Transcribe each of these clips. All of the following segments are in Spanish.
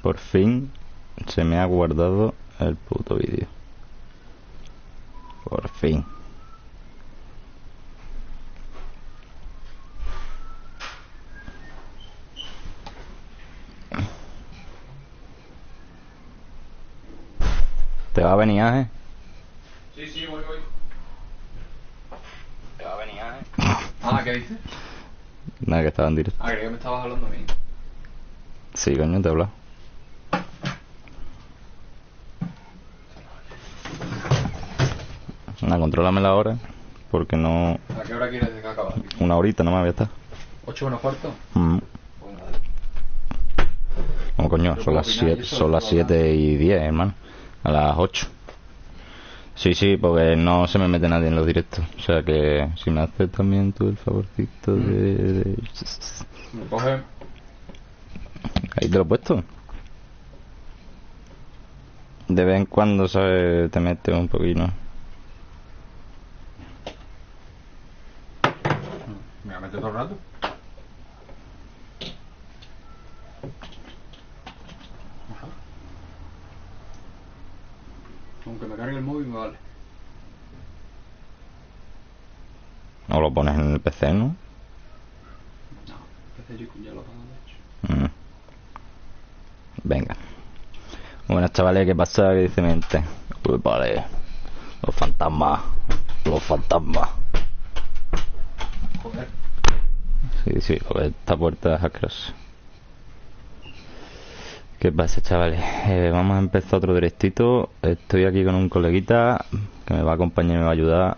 Por fin se me ha guardado el puto vídeo. Por fin. ¿Te va a venir, eh? Sí, voy. ¿Te va a venir, eh? Ah, ¿qué dices? Nada, que estaba en directo. Ah, creía que me estabas hablando a mí. Sí, coño, te he hablado. Nada, contrólame la hora. Porque no... ¿A qué hora quieres que acabar? Una horita nomás voy a estar. 8 menos cuarto. Mm. Pues nada. No, coño, Yo son puedo las opinar, 7, yo solo son las puedo hablar. 7:10, hermano. A las 8. Sí, porque no se me mete nadie en los directos. O sea que si me haces también tú el favorcito de... Me coge. Ahí te lo he puesto. De vez en cuando, ¿sabes? Te metes un poquito. Me voy a meter todo el rato. Ajá. Aunque me cargue el móvil me vale. O lo pones en el PC, ¿no? No, PC ya lo tengo de hecho. Venga. Buenas, chavales, ¿qué pasa? ¿Qué dice mi gente? Uy, vale. Los fantasmas. Los fantasmas. Joder. Sí, porque esta puerta es asquerosa. ¿Qué pasa, chavales? Vamos a empezar otro directito. Estoy aquí con un coleguita que me va a acompañar y me va a ayudar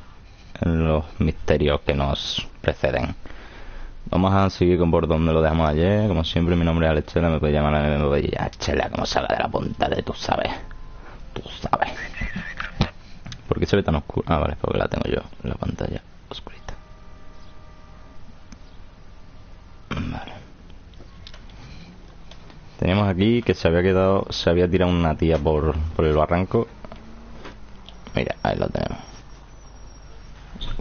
en los misterios que nos preceden. Vamos a seguir con por donde lo dejamos ayer. Como siempre, mi nombre es Alechela. Me puede llamar a mí, me puede llamar Chela, como salga de la punta de tú sabes. Tú sabes. ¿Por qué se ve tan oscuro? Ah, vale, porque la tengo yo en la pantalla oscurita. Vale. Teníamos aquí que se había tirado una tía por el barranco. Mira, ahí lo tenemos.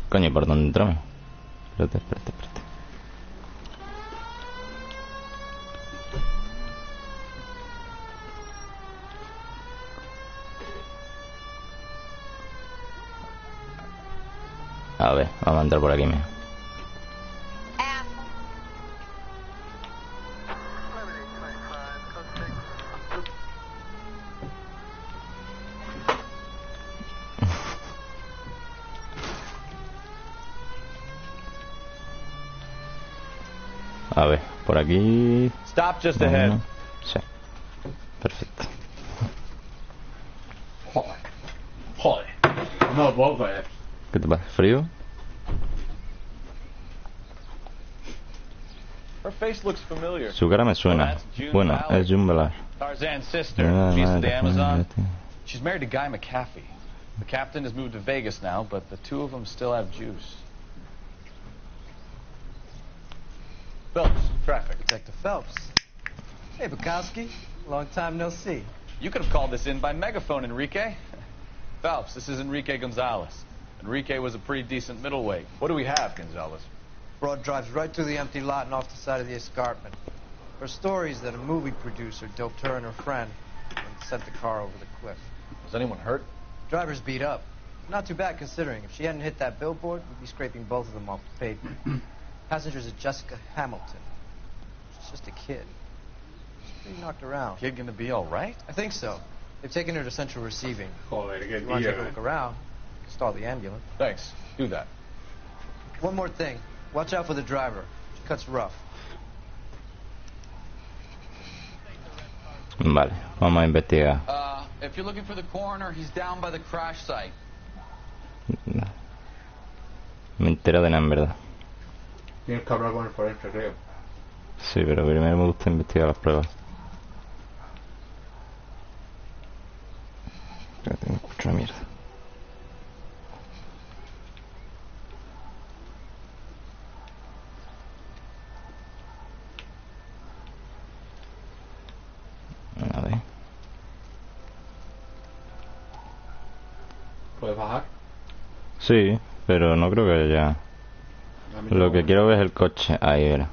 Coño, ¿por dónde entramos? Espérate. A ver, vamos a entrar por aquí mismo. A ver, por aquí... Stop just ahead. Sí. Perfecto. Joder. No lo puedo creer. ¿Qué te pasa? ¿Frío? Her face looks familiar. Su cara me suena. Bueno, es June Ballard. Tarzan's sister. She's at the Amazon. She's married to Guy McAfee. The captain has moved to Vegas now, but the two of them still have juice. Phelps, traffic. Detective Phelps. Hey, Bukowski. Long time no see. You could have called this in by megaphone, Enrique. Phelps, this is Enrique Gonzalez. Enrique was a pretty decent middleweight. What do we have, Gonzalez? Broad drives right through the empty lot and off the side of the escarpment. Her story is that a movie producer doped her and her friend and sent the car over the cliff. Was anyone hurt? Driver's beat up. Not too bad considering. If she hadn't hit that billboard, we'd be scraping both of them off the pavement. Passenger's at Jessica Hamilton. She's just a kid. She's pretty knocked around. Kid gonna be all right? I think so. They've taken her to central receiving. Joder, qué If you want to take a tío. look around, stall the ambulance. Thanks. Do that. One more thing. Watch out for the driver. She cuts rough. Vale, vamos a investigar. If you're looking for the coroner, he's down by the crash site. Me entero de nada, en verdad. Tienes que hablar con el forense, creo. Sí, pero primero me gusta investigar las pruebas. Espérate, me escucho una mierda. A ver. ¿Puedes bajar? Sí, pero no creo que haya... A mí Lo no. que quiero ver es el coche. Ahí, verá.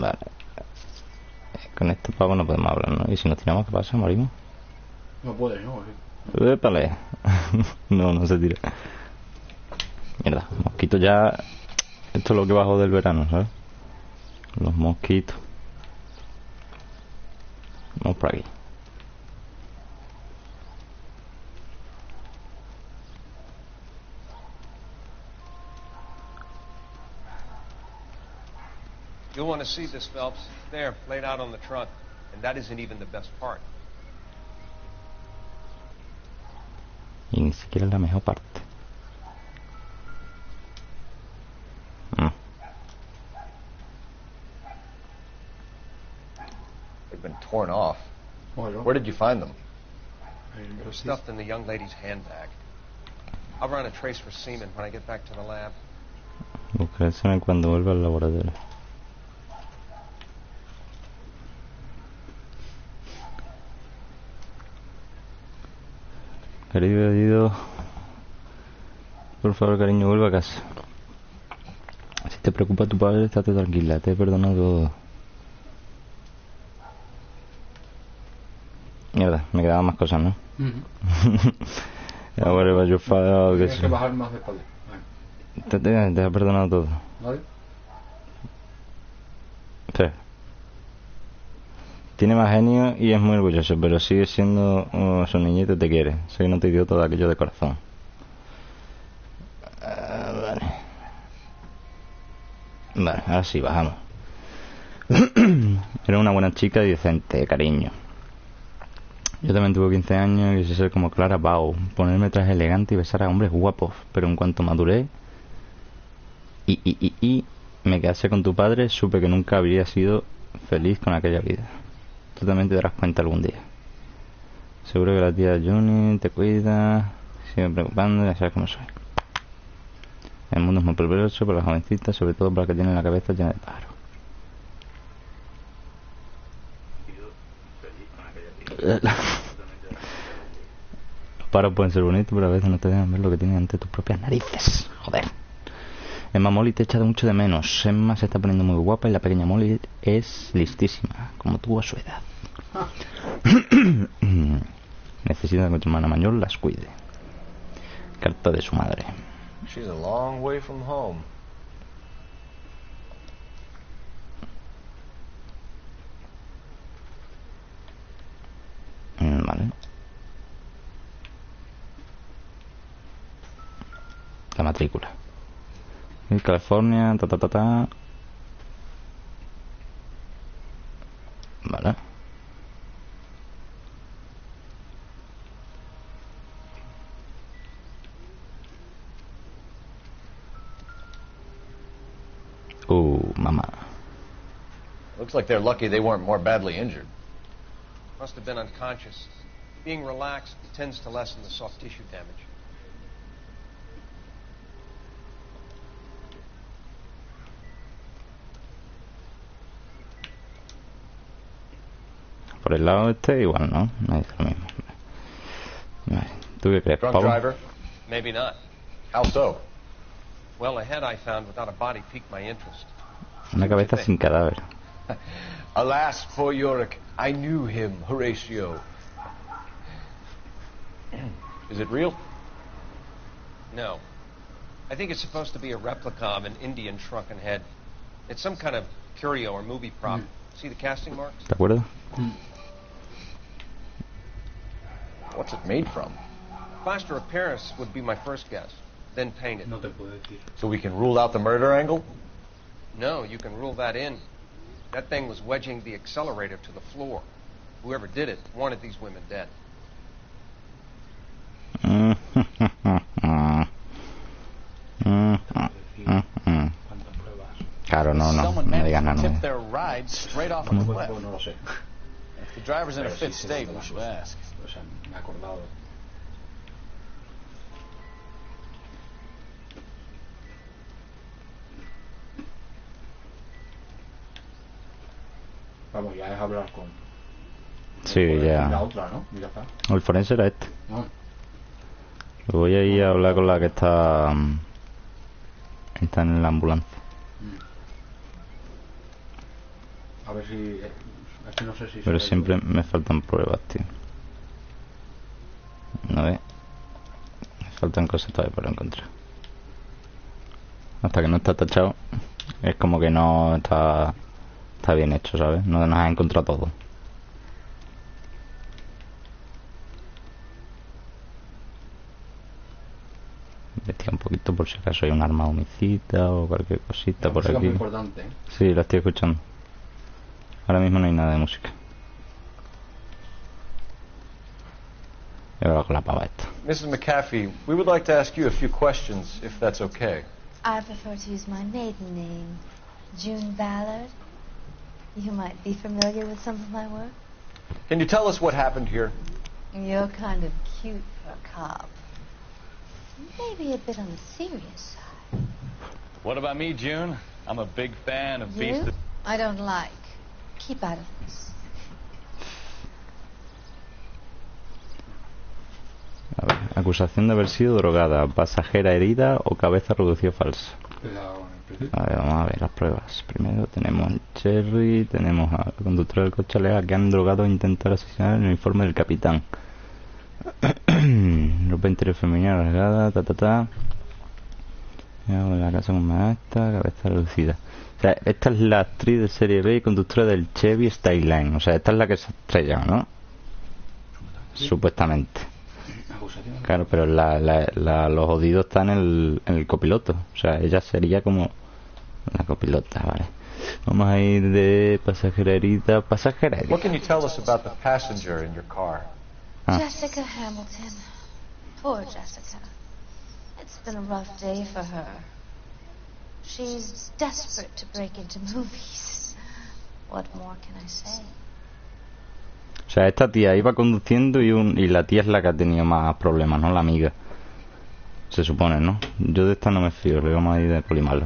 Vale. Con este pavo no podemos hablar, ¿no? Y si nos tiramos, ¿qué pasa? ¿Morimos? No puedes, ¿no? ¡Épale! No, no se tira. Mierda, mosquitos ya... Esto es lo que bajo del verano, ¿sabes? Los mosquitos. Vamos por aquí. You'll want to see this, Phelps. There, laid out on the trunk. And that isn't even the best part. Y ni siquiera es la mejor parte. They've been torn off. Bueno. Where did you find them? They were stuffed in the young lady's handbag. I'll run a trace for semen when I get back to the lab. Buscaré cuando vuelva al laboratorio. Querido, por favor, cariño, vuelva a casa. Si te preocupa tu padre, estate tranquila, te he perdonado todo. Mierda, me quedaban más cosas, ¿no? Whatever your father, Tienes que bajar más de espalda. te he perdonado todo. ¿Vale? Espera. Tiene más genio y es muy orgulloso, pero sigue siendo su niñito y te quiere. Sé que no te dio todo aquello de corazón. Vale. Vale, ahora sí, bajamos. Era una buena chica y decente, cariño. Yo también tuve 15 años y quise ser como Clara Bow, ponerme traje elegante y besar a hombres guapos. Pero en cuanto maduré y me casé con tu padre, supe que nunca habría sido feliz con aquella vida. Tú también te darás cuenta algún día. Seguro que la tía Juni te cuida, sigue preocupando, ya sabes cómo soy. El mundo es muy peligroso para las jovencitas, sobre todo para las que tienen la cabeza llena de pájaros. Los pájaros pueden ser bonitos, pero a veces no te dejan ver lo que tienen ante tus propias narices. Joder. Emma Molly te echa de mucho de menos. Emma se está poniendo muy guapa y la pequeña Molly es listísima, como tú a su edad. Necesita que tu hermana mayor las cuide. Carta de su madre. She's a long way from home. Vale. La matrícula. California, Vale. Mamá. Looks like they're lucky they weren't more badly injured. Must have been unconscious. Being relaxed tends to lessen the soft tissue damage. Por el lado este igual, ¿no? No es lo mismo. Vale. ¿Tú qué crees, Drunk Pablo? driver? Maybe not. How so? Well, a head I found without a body piqued my interest. Una cabeza sin cadáver. Alas for Yorick, I knew him, Horatio. Is it real? No. I think it's supposed to be a replica of an Indian shrunken head. It's some kind of curio or movie prop. See the casting marks? ¿Te acuerdas? What's it made from? Plaster of Paris would be my first guess. Then painted. No te puedo decir. So we can rule out the murder angle? No, you can rule that in. That thing was wedging the accelerator to the floor. Whoever did it wanted these women dead. Claro, no digas nada. Tip their ride straight off of the cliff. No lo sé. If the driver's in a Pero fit sí, state, sí, we sí. should ask. O sea, me he acordado. Vamos, ya es hablar con... Sí, Y la ya. otra, ¿no? Y ya está. El forense era este. No. Voy a ir a hablar con la que está en la ambulancia. A ver si... es que no sé si... Pero siempre me faltan pruebas, tío. A ver. Me faltan cosas todavía por encontrar. Hasta que no está tachado, es como que no está bien hecho, ¿sabes? No nos ha encontrado todo. Investiga un poquito por si acaso hay un arma homicida o cualquier cosita La por música es aquí. muy importante, ¿eh? Sí, la estoy escuchando. Ahora mismo no hay nada de música. Y ahora con la pava esta. Mrs. McAfee, we would like to ask you a few questions, if that's okay. I prefer to use my maiden name, June Ballard. You might be familiar with some of my work. Can you tell us what happened here? You're kind of cute for a cop. Maybe a bit on the serious side. What about me, June? I'm a big fan of You? Beast. I don't like. Keep out of this. A ver, acusación de haber sido drogada, pasajera herida o cabeza reducida falsa. A ver, vamos a ver las pruebas. Primero tenemos el Cherry, tenemos al conductor del coche alega que han drogado e intentar asesinar el uniforme del capitán. Ropa interior femenina rasgada, la casa con esta, cabeza reducida. O sea, esta es la actriz de serie B y conductora del Chevy Skyline. O sea, esta es la que se estrella, ¿no? ¿Sí? Supuestamente. Claro, pero los jodidos están en el copiloto. O sea, ella sería como la copilota, ¿vale? Vamos a ir de pasajera herida. What can you tell us about the passenger in your car? Jessica Hamilton. Poor Jessica. It's been a rough day for her. She's desperate to break into movies. What more can I say? O sea, esta tía iba conduciendo y la tía es la que ha tenido más problemas, ¿no? La amiga. Se supone, ¿no? Yo de esta no me fío, le vamos a ir de polimalo.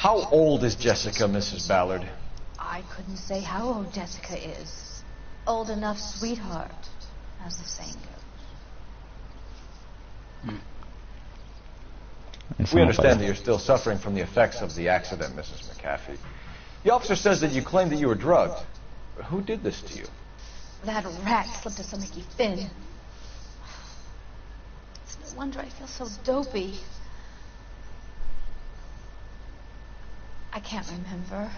How old is Jessica, Mrs. Ballard? I couldn't say how old Jessica is. Old enough, sweetheart, as the saying goes. We understand that you're still suffering from the effects of the accident, Mrs. McAfee. The officer says that you claim that you were drugged. But who did this to you? That rat slipped us a Mickey Finn. It's no wonder I feel so dopey. I can't remember.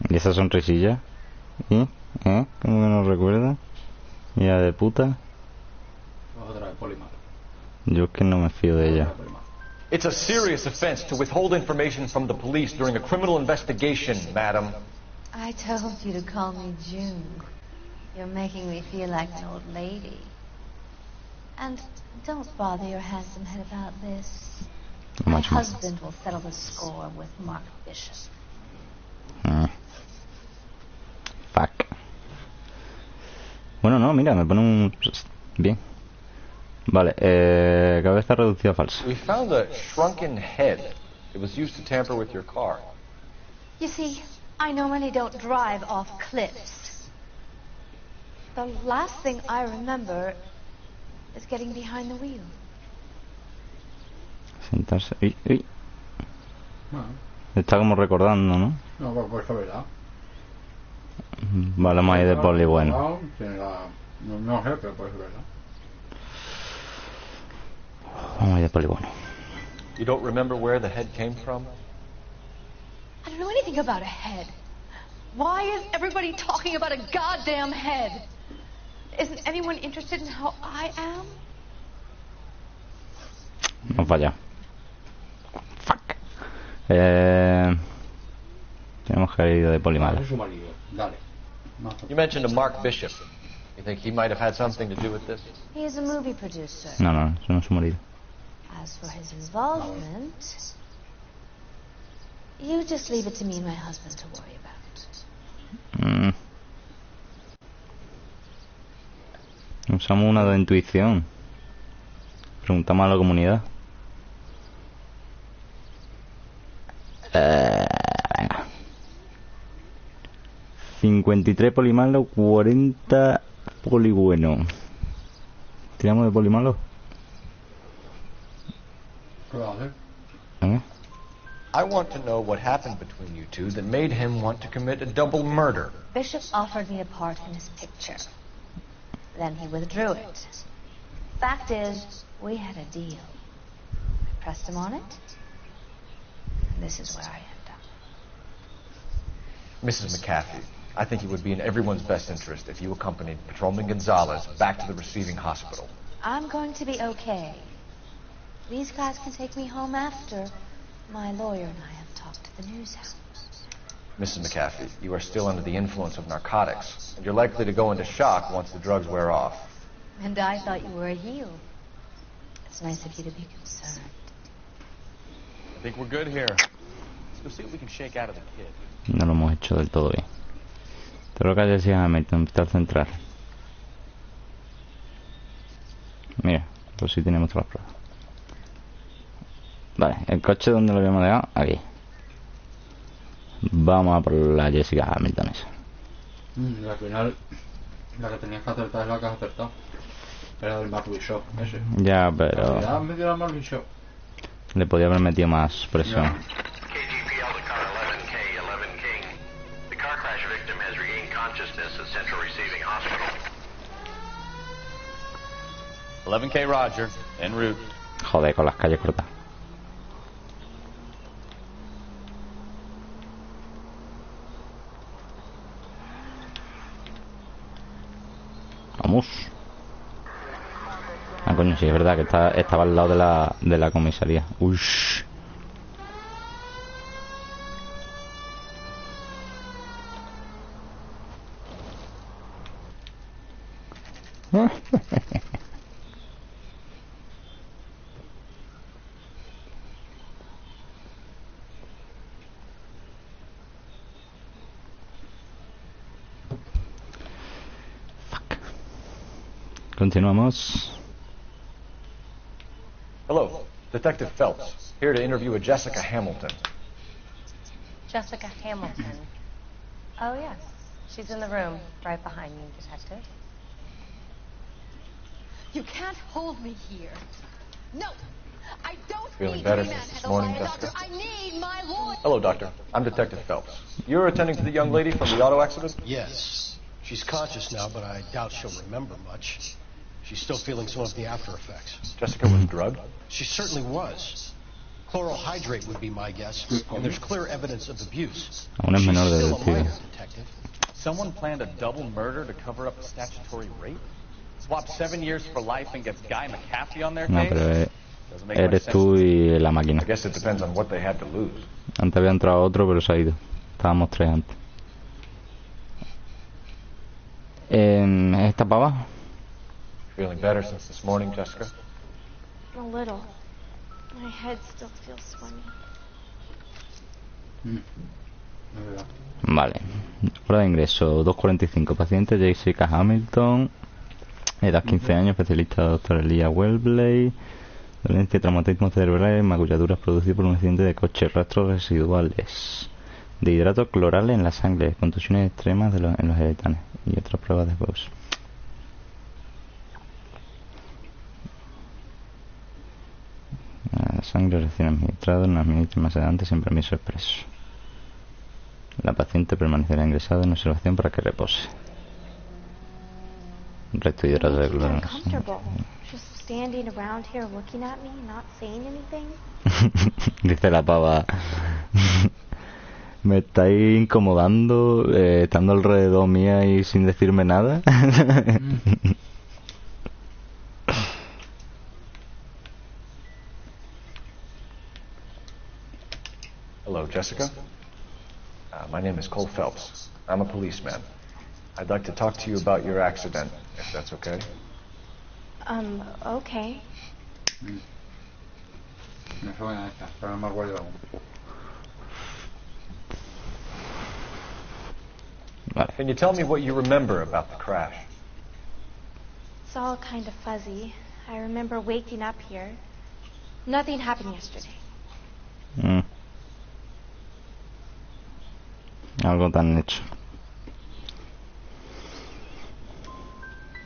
¿Y esa sonrisilla? ¿Y? ¿Cómo que no recuerda? ¿Ya de puta? Otra vez polimalo. Yo es que no me fío de ella. It's a serious offense to withhold information from the police during a criminal investigation, madam. I told you to call me June. You're making me feel like an old lady. And don't bother your handsome head about this. My husband will settle the score with Mark Bishop. Fuck. Bueno, no, mira, me pone un... Bien. Vale, cabeza reducida falsa. We found a shrunken head. It was used to tamper with your car. You see, I normally don't drive off cliffs. The last thing I remember is getting behind the wheel. Sentarse... ¡Uy, uy! Bueno. Está como recordando, ¿no? No, pues es verdad. Vale, vamos a ir de poli bueno. No sé, pero pues es verdad. Vamos a ir de poli bueno. You don't remember where the head came from? I don't know anything about a head. Why is everybody talking about a goddamn head? Isn't anyone interested in how I am? No falla. Fuck. Tenemos que ir de poli mala. Es su marido. Dale. You mentioned a Mark Bishop. You think he might have had something to do with this? He is a movie producer. No, no, eso no es su marido. As for his involvement, you just leave it to me and my husband to worry about. Usamos una de intuición. Preguntamos a la comunidad. Venga. 53 poli malo, 40 poli bueno. ¿Tiramos de poli malo? ¿Qué vas a hacer? Venga. I want to know what happened between you two that made him want to commit a double murder. Bishop offered me a part in his picture. Then he withdrew it. Fact is, we had a deal. I pressed him on it. And this is where I end up. Mrs. McAfee, I think it would be in everyone's best interest if you accompanied Patrolman Gonzalez back to the receiving hospital. I'm going to be okay. These guys can take me home after. My lawyer and I have talked to the news house. Mrs. McAfee, you are still under the influence of narcotics, and you're likely to go into shock once the drugs wear off. And I thought you were a heel. It's nice of you to be concerned. I think we're good here. Let's go see what we can shake out of the kid. No lo hemos hecho del todo bien. Todo lo que haya sido Hamilton, hospital central. Mira, pues sí tenemos todas las pruebas. Vale, el coche donde lo habíamos dejado, aquí. Vamos a por la Jessica Hamilton esa. Al final, la que tenías que acertar es la que has acertado. Era del Marley Show, ese. Ya, pero Ya has metido la Marley Show. le podía haber metido más presión. Ya. KGPL to car 11K, 11 King. The car crash victim has regained consciousness at Central Receiving Hospital. 11K Roger, en route. Joder, con las calles cortas. Vamos. Ah, coño, sí, es verdad que estaba al lado de la comisaría. Ush. Continuamos. Hello, Detective Phelps, here to interview a Jessica Hamilton. Jessica Hamilton. Oh, yes. She's in the room right behind you, Detective. You can't hold me here. No! I don't Feeling need better to be since this manhandled morning, by a doctor. Jessica? I need my lawyer. Hello, Doctor. I'm Detective Phelps. You're attending to the young lady from the auto accident? Yes. She's conscious now, but I doubt she'll remember much. She's still feeling some of the after effects. Jessica was drugged? She certainly was. Chloral hydrate would be my guess, and there's clear evidence of abuse. Aún es She's menor de still edad, a tío. minor, Detective. Someone planned a double murder to cover up a statutory rape? Swap 7 years for life and gets Guy McAfee on their No, case? pero Doesn't make much eres sense. tú y la máquina. I guess it depends on what they had to lose. Antes había entrado otro, pero se ha ido. Estábamos tres antes. ¿Esta para abajo? Feeling better since this morning, Jessica? A little. My head still feels swimmy. Es verdad. Vale. Hora de ingreso 2:45. Paciente Jessica Hamilton. Edad 15 años. Especialista doctor Elia Wellbley. Dolencia, traumatismo cerebral, magulladuras producidas por un accidente de coche. Rastros residuales de hidratos clorales en la sangre. Contusiones extremas en los genitales. Y otras pruebas de juegos. La sangre recién administrada no administra más adelante sin permiso expreso. La paciente permanecerá ingresada en observación para que repose. Resto de hidratos de cloro. Uncomfortable. Just standing around here looking at me, not saying anything. Dice la pava. Me estáis incomodando estando alrededor mía y sin decirme nada. Hello, Jessica. My name is Cole Phelps. I'm a policeman. I'd like to talk to you about your accident, if that's okay. Okay. No se vayan a echar, pero no me acuerdo aún. Vale. Can you tell me what you remember about the crash? It's all kind of fuzzy. I remember waking up here. Nothing happened yesterday. Algo tan hecho.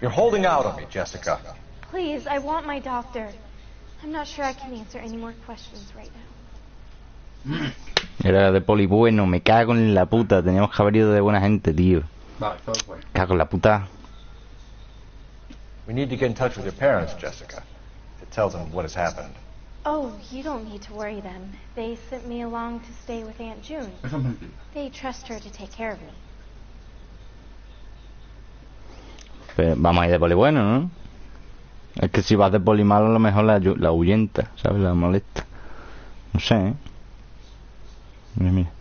You're holding out on me, Jessica. Please, I want my doctor. I'm not sure I can answer any more questions right now. Era de poli bueno, me cago en la puta. Teníamos que haber ido de buena gente, tío. Vale, todo fue. Cago en la puta. We need to get in touch with your parents, Jessica, to tell them what has happened. Oh, you don't need to worry them. They sent me along to stay with Aunt June. Eso es mentira. They trust her to take care of me. Pero vamos a ir de poli bueno, ¿no? Es que si vas de poli malo, a lo mejor la ahuyenta, ¿sabes? La molesta. No sé, ¿eh? Mira, mira.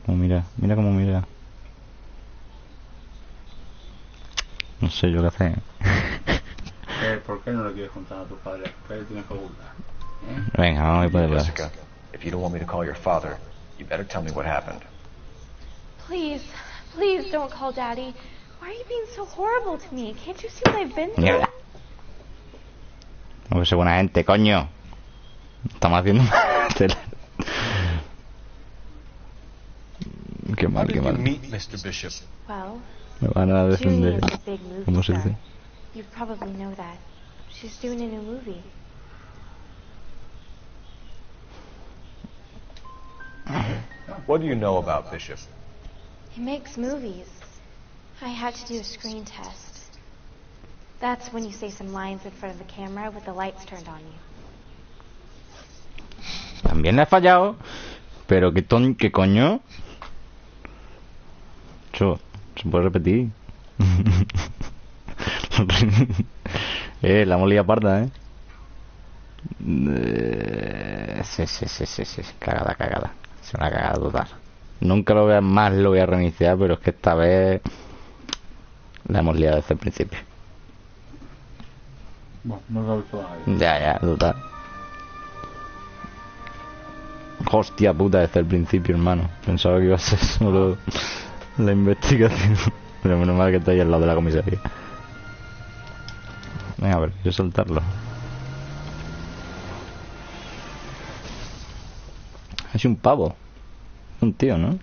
Cómo mira. Mira cómo mira. No sé yo qué hacer. ¿Por qué no le quieres contar a tus padres? ¿Qué le tienes que ocultar? Venga, vamos a ir por detrás. Jessica, if you don't want me to call your father, you better tell me what happened. Please, please don't call Daddy. Why are you being so horrible to me? Can't you see what I've been through? Mierda. Vamos a ser buena gente, coño. Estamos haciendo Qué mal, qué mal. Meet Mr. Bishop. Well, Me van a June defender. is a big movie ¿Cómo se star. dice? You probably know that. She's doing a new movie. What do you know about Bishop? He makes movies. I had to do a screen test. That's when you say some lines in front of the camera with the lights turned on you. También le he fallado. Pero qué coño. Eso se puede repetir. La hemos liado parda, Sí. Cagada. Es una cagada total. Nunca lo veas más, lo voy a reiniciar, pero es que esta vez la hemos liado desde el principio. Bueno, no lo he visto nadie. Ya, total. Hostia puta, desde el principio, hermano. Pensaba que iba a ser solo la investigación. Pero menos mal que está ahí al lado de la comisaría. Venga, a ver, quiero soltarlo. Es un pavo. Un tío, ¿no?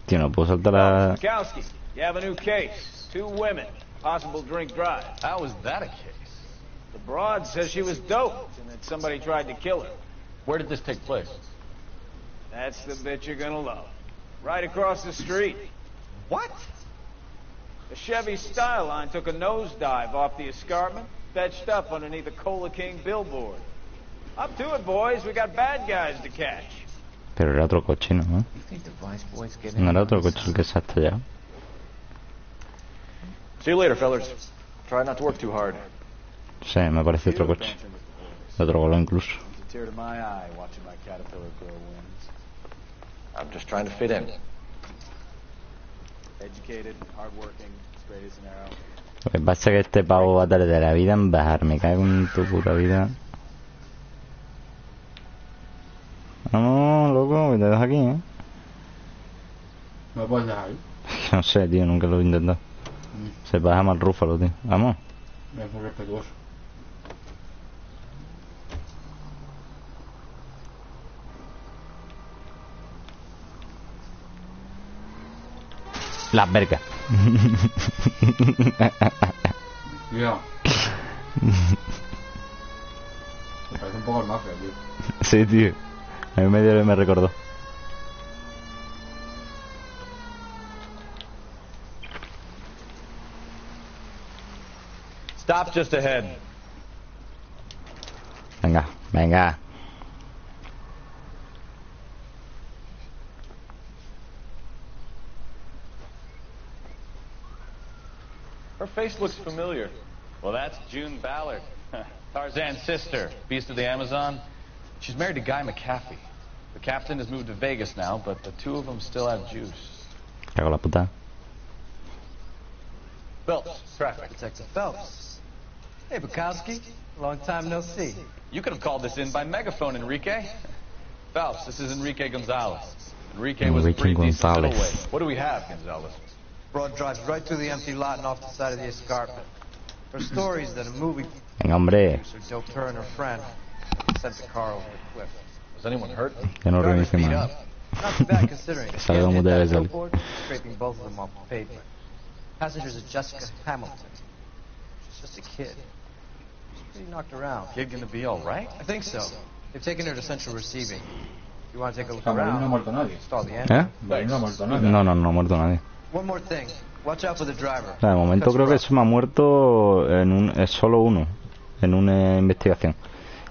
Tío, no puedo saltar a... Mikowski, you have a new case. 2 women, possible drink drive. How is that a case? The broad says she was doped and that somebody tried to kill her. Where did this take place? That's the bit you're gonna love. Right across the street. What? The Chevy Styline took a nosedive off the escarpment, fetched up underneath a Cola King billboard. Up to it, boys. We got bad guys to catch. Pero era otro coche, ¿no? No era otro coche el que se ha estrellado. See you later, fellas. Try not to work too hard. Sí, me parece otro coche. De otro color incluso. Tear to my eye watching my caterpillar grow wings. I'm just trying to fit in. Educated, hardworking, straight as an arrow. Lo que pasa es que este pavo va a tardar la vida en bajar. Me cago en tu puta vida. Vamos, loco, que te dejo aquí, ¿No me puedes dejar ahí? No sé, tío, nunca lo he intentado. Se baja más rúfalo, tío. Vamos. Es muy respetuoso. Las vergas. Tío. Me parece un poco el mafia, tío. Sí, tío. A mí medio me recordó. Stop just ahead. Venga. Her face looks familiar. Well, that's June Ballard, Tarzan's sister, beast of the Amazon. She's married to Guy McAfee. The captain has moved to Vegas now, but the 2 of them still have juice. Cago la puta. Phelps, traffic. Detective Phelps. Hey, Bukowski. Long time no see. You could have called this in by megaphone, Enrique. Phelps, this is Enrique Gonzalez. Enrique was a pretty decent middleweight. What do we have, Gonzalez? Broad drives right through the empty lot and off the side of the escarpment. Her story is that a movie Venga, hombre. producer doped her and her friend sent the car over the cliff. Was anyone hurt? Que no Car was reinicie beat más. up. Not too bad considering. She Salga hadn't como hit debe that salir. billboard, scraping both of them off the pavement. Passengers are Jessica Hamilton. She's just a kid. She's pretty knocked around. Kid gonna be all right? I think so. They've taken her to central receiving. If you want to take a look Marín no ha around, muerto nadie. install the ¿Eh? engine. Marín no ha muerto nadie. No ha muerto nadie. One more thing. Watch out for the driver. O sea, de momento creo que se me ha muerto es solo uno en una investigación.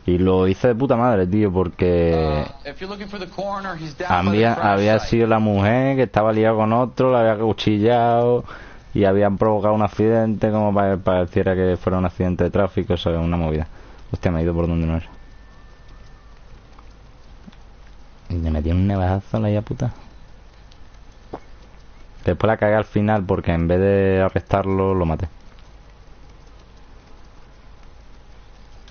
Y lo hice de puta madre, tío, porque había sido la mujer que estaba liada con otro, la había cuchillado y habían provocado un accidente como pareciera que fuera un accidente de tráfico, o sea, una movida. Hostia, me he ido por donde no era. Y le metí un navajazo a la hija puta. Después la cagué al final porque en vez de arrestarlo lo maté.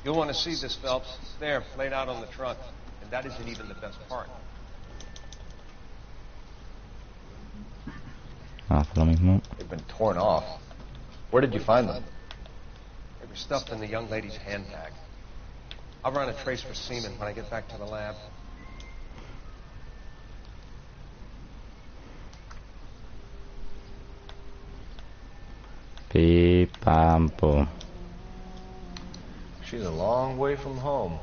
You'll want to see this, Phelps. It's there, laid out on the trunk. And that isn't even the best part. Hace lo mismo. They've been torn off. Where did you find them? They were stuffed in the young lady's handbag. I'll run a trace for semen when I get back to the lab. Pi, pam, pum. She's a long way from home.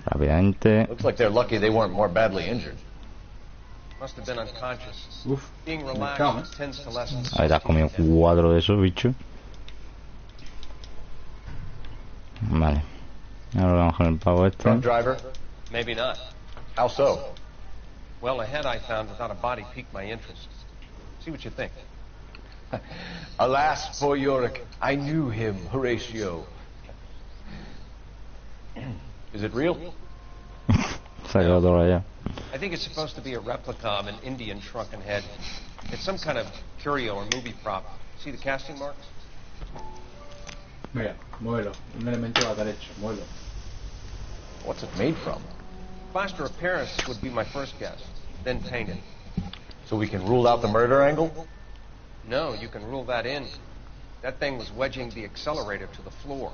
Rápidamente. Looks like they're lucky they weren't more badly injured. Must have been unconscious. Uf, Being me relaxed cago, tends to lessen A ver, te has comido 4 de esos, bicho. Vale. Ahora vamos con el pavo este. Drunk driver? Maybe not. How so? Well, a head I found without a body piqued my interest. See what you think. Alas, poor Yorick. I knew him, Horatio. Is it real? Se ha quedado todo allá. I think it's supposed to be a replica of an Indian shrunken head. It's some kind of curio or movie prop. See the casting marks? Mira, muévelo. Un elemento va a estar hecho. Muévelo. What's it made from? Plaster of Paris would be my first guess. Then painted. So we can rule out the murder angle? No, you can rule that in. That thing was wedging the accelerator to the floor.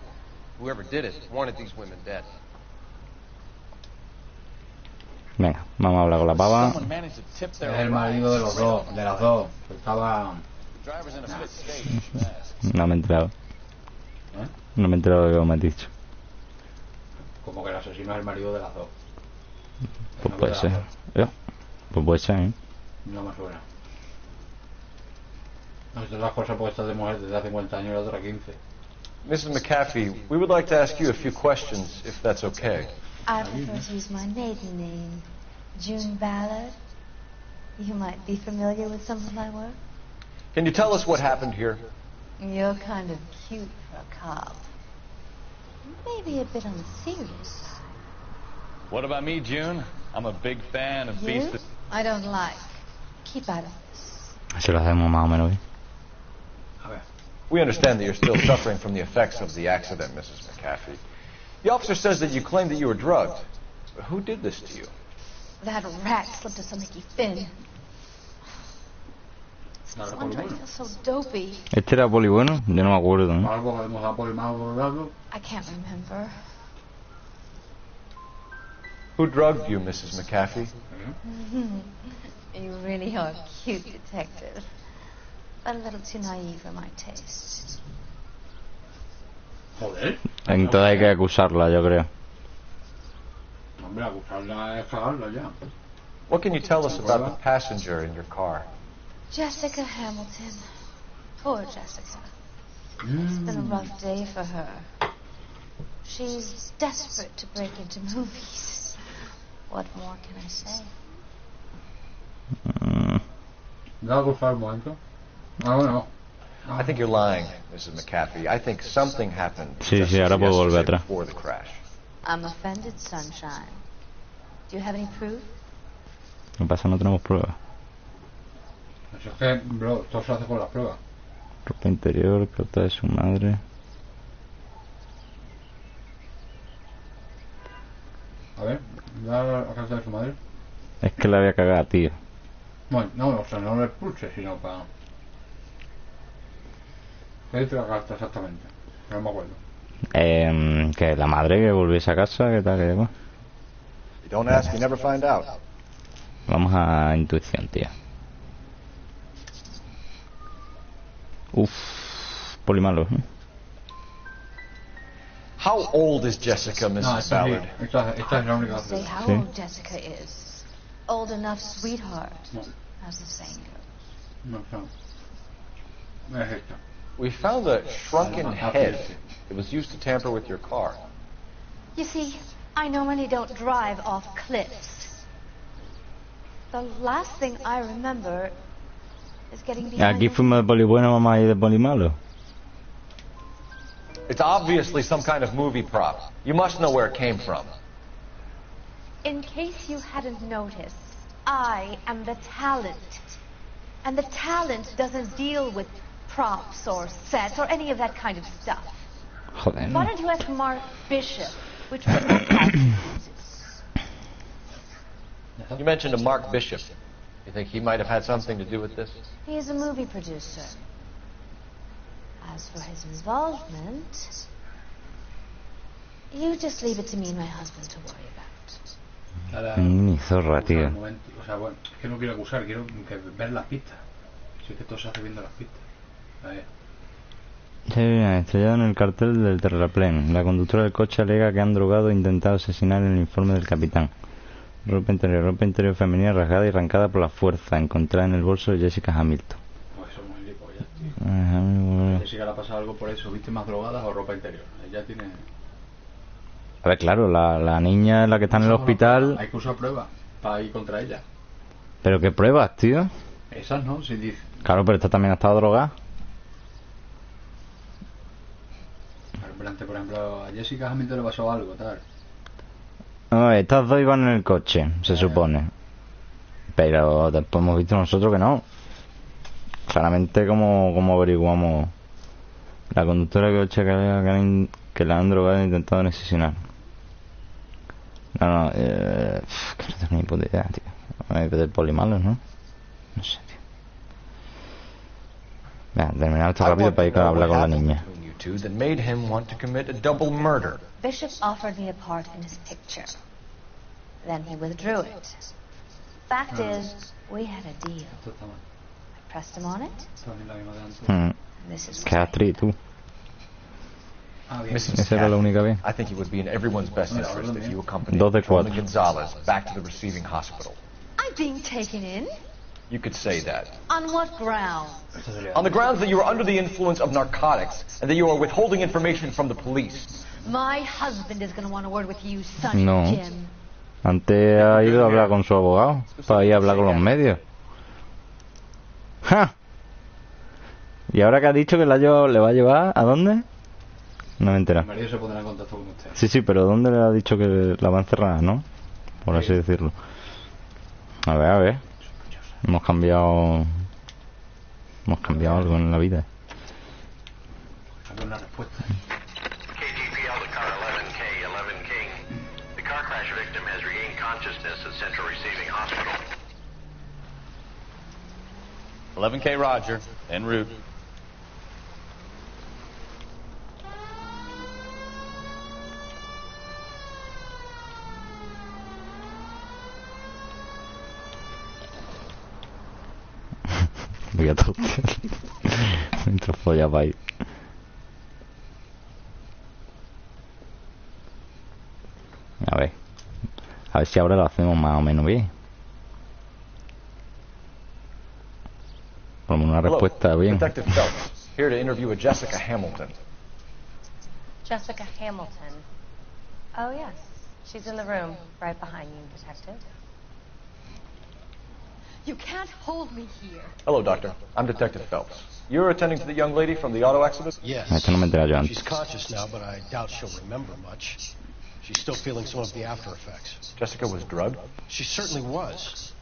Whoever did it wanted these women dead. Venga, vamos a hablar con la pava. Es el marido de los dos, de las dos. Estaba... No me he enterado. ¿Eh? No me he enterado de lo que me has dicho. Como que el asesino es el marido de las dos. Pues puede ser. Pues puede ser, ¿eh? No me suena. Estas son las cosas puestas de mujer desde hace 50 años y la otra 15. Mrs. McAfee, we would like to ask you a few questions, if that's okay. I prefer to use my maiden name, June Ballard. You might be familiar with some of my work. Can you tell us what happened here? You're kind of cute for a cop. Maybe a bit on the serious side. What about me, June? I'm a big fan of You? Beast. I don't like. Keep out of this. Así lo hacemos más o menos bien. A ver. We understand that you're still suffering from the effects of the accident, Mrs. McAfee. The officer says that you claimed that you were drugged. But who did this to you? That rat slipped us a Mickey Finn. Nada, No por wonder I bueno. feel so dopey. ¿Este era poli bueno? Yo no me acuerdo, ¿no? Algo que hemos dado por el mal volado. I can't remember. Who drugged you, Mrs. McAfee? You really are a cute detective. But a little too naive for my taste. Joder. Entonces hay que acusarla, yo creo. Hombre, acusarla es cagarla ya. What can you tell us about the passenger in your car? Jessica Hamilton. Poor Jessica. It's been a rough day for her. She's desperate to break into movies. What more can I say? ¿Me va a acusar un momento? Ah, bueno. I think you're lying, Mrs. McAfee. I think something happened Sí, just sí, ahora puedo volver yesterday atrás. before the crash. I'm offended, Sunshine. Do you have any proof? Lo que pasa, no tenemos pruebas. Eso es que, bro, todo se hace con las pruebas. Ropa interior, carta de su madre. A ver, da la carta de su madre. Es que la había cagado, tío. Bueno, no, o sea, no lo expulse, sino para... ¿Qué dice la carta exactamente? No me acuerdo. Que la madre que volviese a casa, que tal, que va. You don't ask, you never find out. Vamos a intuición, tío. Uf, polimalo, ¿eh? How old is Jessica, Mrs. Ballard? Esta es la única. Say how Sí. old Jessica is. Old enough, sweetheart. No. As the saying goes. No, no. Es esta. We found a shrunken head. It was used to tamper with your car. You see, I normally don't drive off cliffs. The last thing I remember is getting behind Aquí fuimos de poli bueno, vamos a ir de poli malo. It's obviously some kind of movie prop. You must know where it came from. In case you hadn't noticed, I am the talent. And the talent doesn't deal with props or sets or any of that kind of stuff. Joder, Why no. don't you ask Mark Bishop, which would not have You mentioned a Mark Bishop. You think he might have had something to do with this? He is a movie producer. As for his involvement, you just leave it to me and my husband to worry about. Ahora, Ni zorra, tío. un momento. O sea, bueno, es que no quiero acusar, quiero ver las pistas. Si es que todo se hace viendo las pistas. A ver. Sí, estrellado en el cartel del terraplén. La conductora del coche alega que han drogado e intentado asesinar en el informe del capitán. Ropa interior femenina rasgada y arrancada por la fuerza, encontrada en el bolso de Jessica Hamilton. Pues somos gilipollas, tío. Ajá, Jessica le ha pasado algo por eso, víctimas drogadas o ropa interior. Ella tiene. a ver, claro, la niña es la que está en el hospital. Hay que usar pruebas para ir contra ella. ¿Pero qué pruebas, tío? Esas no, si dice. Claro, pero esta también ha estado drogada. Por ejemplo, a Jessica Hamilton le pasó algo, tal. No, estas dos iban en el coche, se supone. Pero después hemos visto nosotros que no. Claramente, como averiguamos. La conductora del coche que la han drogado e intentado asesinar. No, que no tengo ni puta idea, tío. Hay de polimalos, ¿no? No sé, tío. Venga, terminar esto rápido para ir a hablar con la niña. That made him want to commit a double murder. Bishop offered me a part in his picture. Then he withdrew it. Fact is, we had a deal. Esto está mal. I pressed him on it. Esto es la misma de antes. And this is Qué actriz, tú. Ah, bien. Esa era la única vez. I think it would be in everyone's best interest if you accompanied Dos de Patrolman cuatro. Gonzalez back to the receiving hospital. I'm being taken in? You could say that. On what ground? On the grounds that you are under the influence of narcotics and that you are withholding information from the police. My husband is going to want a word with you, Sonny No. Jim. Antes ha ido a hablar con su abogado para ir a hablar con los medios. ¡Ja! ¿Y ahora que ha dicho que le va a llevar a dónde? No me El entera. marido se pondrá en contacto con usted. Sí, sí, pero ¿dónde le ha dicho que la va a encerrar, no? Por así decirlo. A ver. Hemos cambiado algo en la vida. Había una respuesta. KGPL to car 11K, 11 King. The car crash victim has regained consciousness at Central Receiving Hospital. 11K Roger, en route. Voy a toser. Mientras follaba ahí. A ver si ahora lo hacemos más o menos bien. Por lo menos una respuesta bien. Detective Phelps, here to interview a Jessica Hamilton. Jessica Hamilton. Oh, yes. She's in the room right behind you, Detective. You can't hold me here. Hello, Doctor. I'm Detective Phelps. You're attending to the young lady from the auto accident? Yes. Esto no me entera yo antes. She's conscious now, but I doubt she'll remember much. She's still feeling some of the after effects. Jessica was drugged? She certainly was.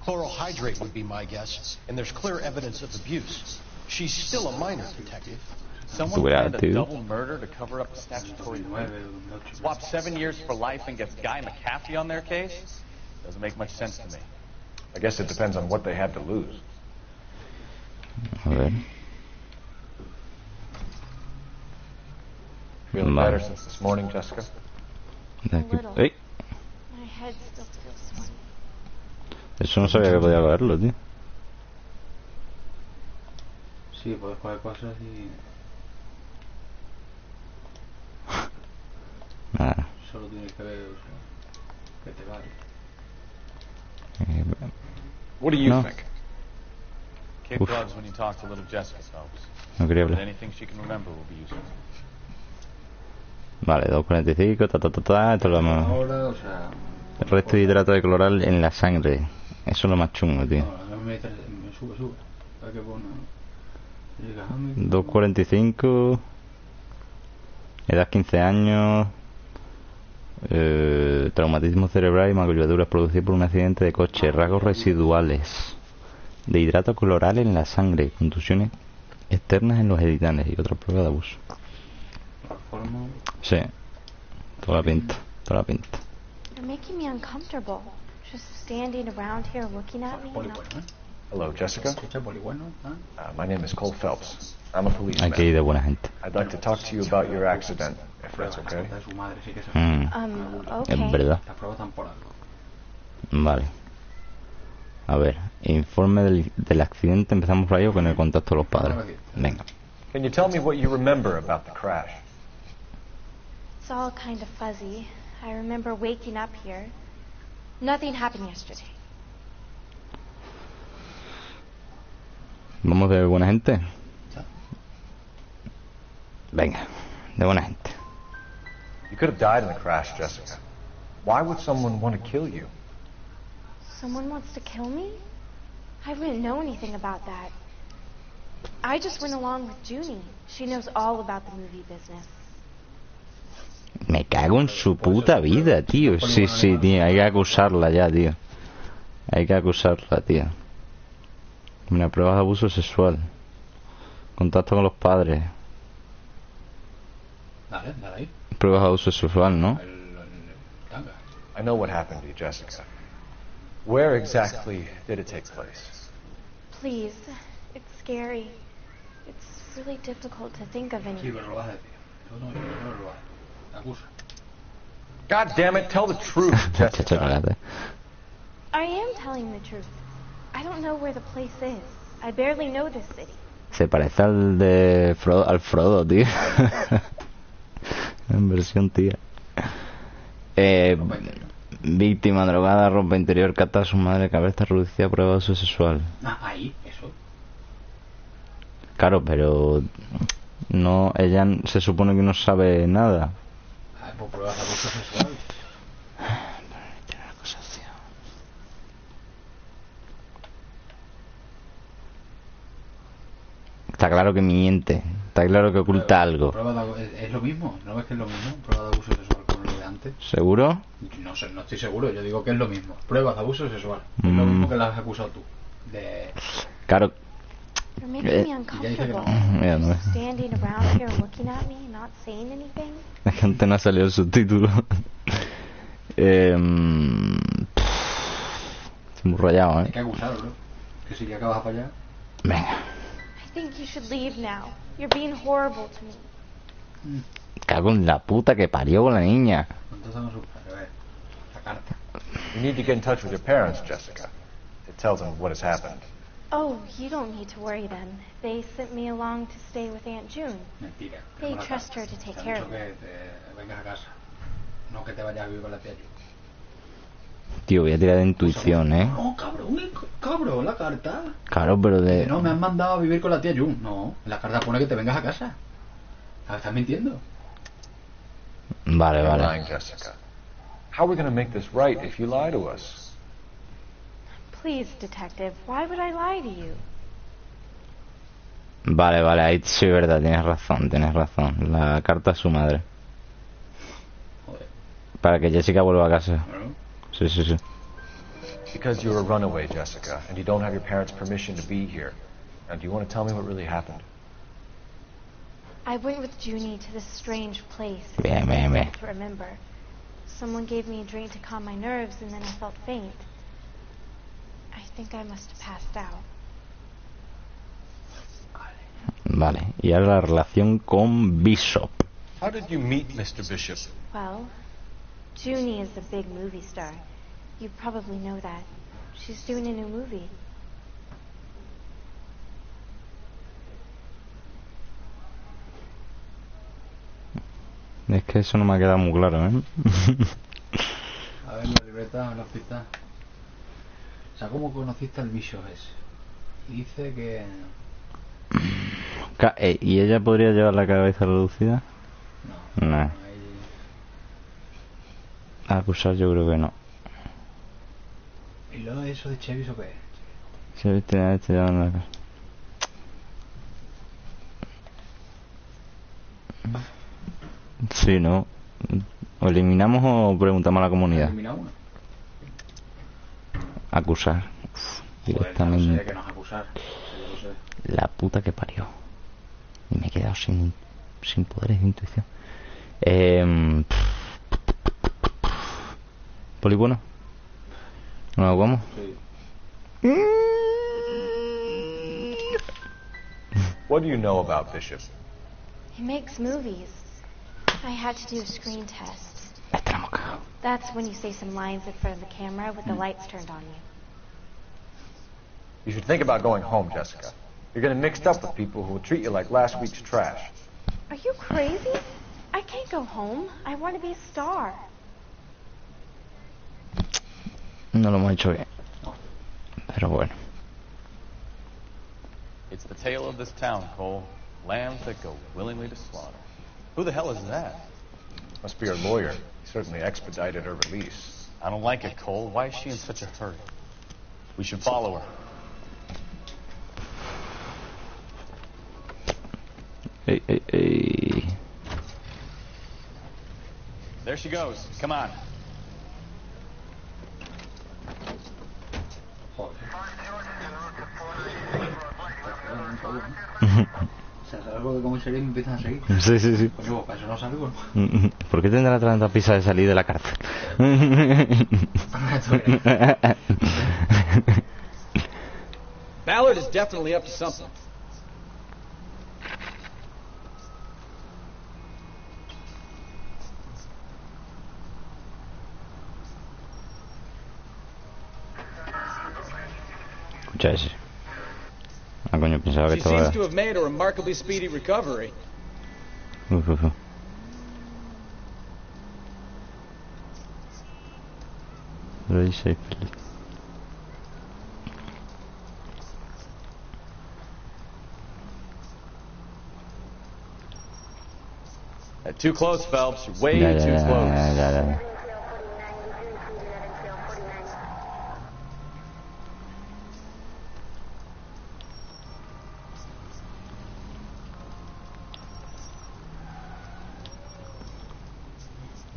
Chlorohydrate would be my guess, and there's clear evidence of abuse. She's still a minor, Detective. Someone Dura, planned a dude. double murder to cover up a statutory rape. Swap 7 years for life and gets Guy McAfee on their case? Doesn't make much sense to me. I guess it depends on what they had to lose. A ver. Feeling Vale. better since this morning, Jessica? De aquí- little. ¡Ey! My head still feels sweaty. Eso no sabía que podía cogerlo, tío. Sí, puedes coger cosas y... Nada. Solo tienes que ver, o sea, que te vale. What do you No. think? Kid Uf. gloves when you talk to little Jessica, Phelps. No quería But hablar. anything she can remember will be useful. Vale, 2.45, esto lo vamos... Ahora, o sea... El resto de hidrato de cloral en la sangre. Eso es lo más chungo, tío. No, me sube. ¿Para qué pone? Llega a mí. 2.45. Edad 15 años. Traumatismo cerebral y magulladuras producido por un accidente de coche. Rasgos residuales de hidrato cloral en la sangre. Contusiones externas en los genitales y otra prueba de abuso. Sí. Toda la pinta. You're making me uncomfortable. Just standing around here looking at me. Hello, Jessica. Escucha, polibueno, ¿ah? My name is Cole Phelps. I'm a policeman. Aquí de buena gente. I'd like to talk to you about your accident, if that's okay. De su madre, sí que se... Okay. Es verdad. Las pruebas están por algo. Vale. A ver, informe del accidente. Empezamos por ahí o con el contacto de los padres. Venga. Can you tell me what you remember about the crash? It's all kind of fuzzy. I remember waking up here. Nothing happened yesterday. Vamos de buena gente. Venga, de buena gente. You could have died in the crash, Jessica. Why would someone want to kill you? Someone wants to kill me? I wouldn't know anything about that. I just went along with Junie. She knows all about the movie business. Me cago en su puta vida, tío. Sí, tío. Hay que acusarla ya, tío. Una prueba de abuso sexual. Contacto con los padres. Dale ahí. Pruebas de abuso sexual, ¿no? I know what happened to you, Jessica. Where exactly did it take place? Please, it's scary. It's really difficult to think of Sí, anything. pero lo vas a decir. No lo vas. Acusa. God damn it, tell the truth, Chacho, Jessica. cállate. I am telling the truth. I don't know where the place is. I barely know this city. Se parece al de Frodo, al Frodo, tío. En versión tía. Víctima drogada, ropa interior, cata a su madre, cabeza reducida, prueba de abuso sexual. Ah, ahí, eso. Claro, pero no, ella se supone que no sabe nada. Ah, pues pruebas de abuso sexual. Está claro que miente, está claro que oculta algo. ¿Es lo mismo? ¿No ves que es lo mismo? Prueba de abuso sexual con lo de antes. ¿Seguro? No sé, no estoy seguro, yo digo que es lo mismo. Pruebas de abuso sexual. Es lo mismo que las has acusado tú. Claro. You're making me uncomfortable. Mira, no Just standing around here looking at me, not saying anything. La gente no ha salido el subtítulo. Estoy muy rayado, Hay que acusarlo, ¿no? Que si ya acabas para allá. Venga. I think you should leave now. You're being horrible to me. Cago en la puta que parió con la niña. Entonces vamos a ver la carta. You need to get in touch with your parents, Jessica, to tell them what has happened. Oh, you don't need to worry then. They sent me along to stay with Aunt June. Mentira. They trust her to take care of me. Que te vengas a casa. No que te vayas a vivir con la tía June. Tío, voy a tirar de intuición, No, cabrón, la carta. Claro, pero de... No, me han mandado a vivir con la tía June. No, en la carta pone que te vengas a casa. ¿Estás mintiendo? Vale, You're vale. lying, Jessica. How are we going to make this right if you lie to us? Please, detective, why would I lie to you? Vale, ahí sí, verdad, tienes razón. La carta a su madre. Para que Jessica vuelva a casa. Sí. Because you're a runaway, Jessica, and you don't have your parents' permission to be here. Now, do you want to tell me what really happened? I went with Junie to this strange place. Bien. I can't remember. Someone gave me a drink to calm my nerves, and then I felt faint. I think I must have passed out. Vale, y ahora la relación con Bishop. How did you meet Mr. Bishop? Well, Junie is a big movie star. You probably know that. She's doing a new movie. Es que eso no me ha quedado muy claro, ¿eh? A ver, la libreta, en la hospital. O sea, ¿cómo conociste al bicho ese? Y dice que... ¿Y ella podría llevar la cabeza reducida? No. No. Ahí... Acusar yo creo que no. ¿Y luego eso de Chevy o qué? Chevy tiene llevando la casa. Sí, ¿no? ¿O eliminamos o preguntamos a la comunidad? Elimina uno. Acusar. Directamente. No sé que nos acusar. Yo lo sé. La puta que parió. Y me he quedado sin poderes de intuición. ¿Poli bueno? ¿Nos lo vamos? Sí. What do you know about Bishop? He makes movies. I had to do a screen test. That's when you say some lines in front of the camera with the lights turned on you. You should think about going home, Jessica. You're getting mixed up with people who will treat you like last week's trash. Are you crazy? I can't go home. I want to be a star. No lo hemos hecho bien. Pero bueno. It's the tale of this town, Cole. Lambs that go willingly to slaughter. Who the hell is that? Must be her lawyer. He certainly expedited her release. I don't like it, Cole. Why is she in such a hurry? We should follow her. Hey. There she goes. Come on. O sea, salgo de comisaría y me empiezan a seguir. Sí. Coño, para eso no salgo, ¿no? ¿Por qué tendrá tanta prisa de salir de la cárcel? Ballard is definitely up to something. Escucha ese. Ah, coño, pensaba que She estaba... seems to have made a remarkably speedy recovery. Uf. Lo dice feliz. Too close, Phelps. You're way too close. Ya.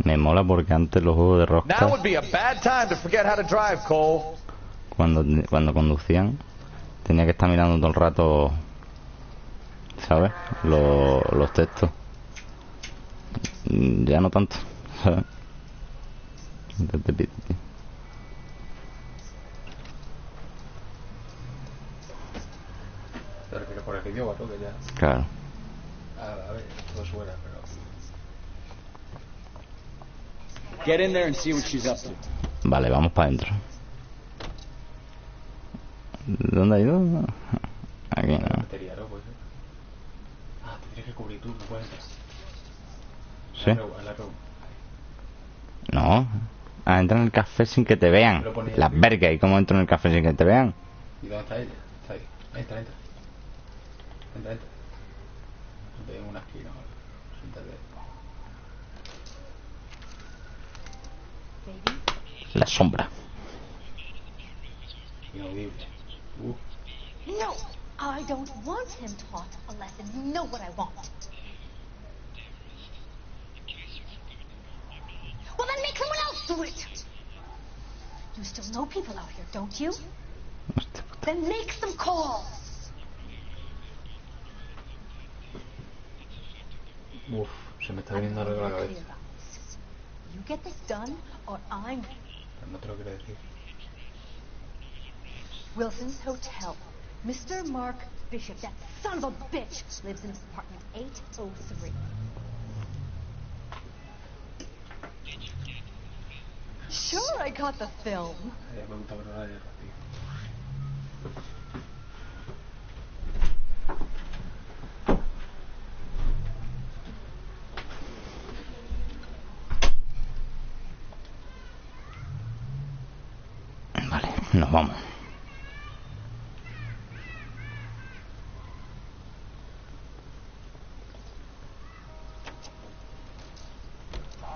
Me mola porque antes los juegos de rosca, Now would be a bad time to forget how to drive, Cole. cuando conducían, tenía que estar mirando todo el rato, ¿sabes? Los textos. Ya no tanto, ¿sabes? Te refieres por el idioma, ¿no? Que ya... Claro. A ver, todo suena, pero... Get in there and see what she's up to. Vale, vamos para adentro. ¿Dónde ha ido? Aquí no. Batería, ¿no? Pues, ah, te tienes que cubrir tú, no puedes entrar. ¿Sí? No. Ah, entra en el café sin que te vean. Las vergas, ¿y cómo entro en el café sin que te vean? ¿Y dónde está ella? Está ahí. Entra. Entra. Ve en una esquina, ¿vale? Siéntate. La sombra. Inaudible. No, I don't want him taught a lesson. You know what I want. Well, then make someone else do it. You still know people out here, don't you? Then make some calls. Uf, se me está viniendo algo a la cabeza. You get this done, or I'm... Pero no te lo quiero decir. Wilson's Hotel. Mr. Mark Bishop, that son of a bitch, lives in apartment 803. Sure, sure I got the film. Me gusta ver la guerra, tío. Vale, nos vamos.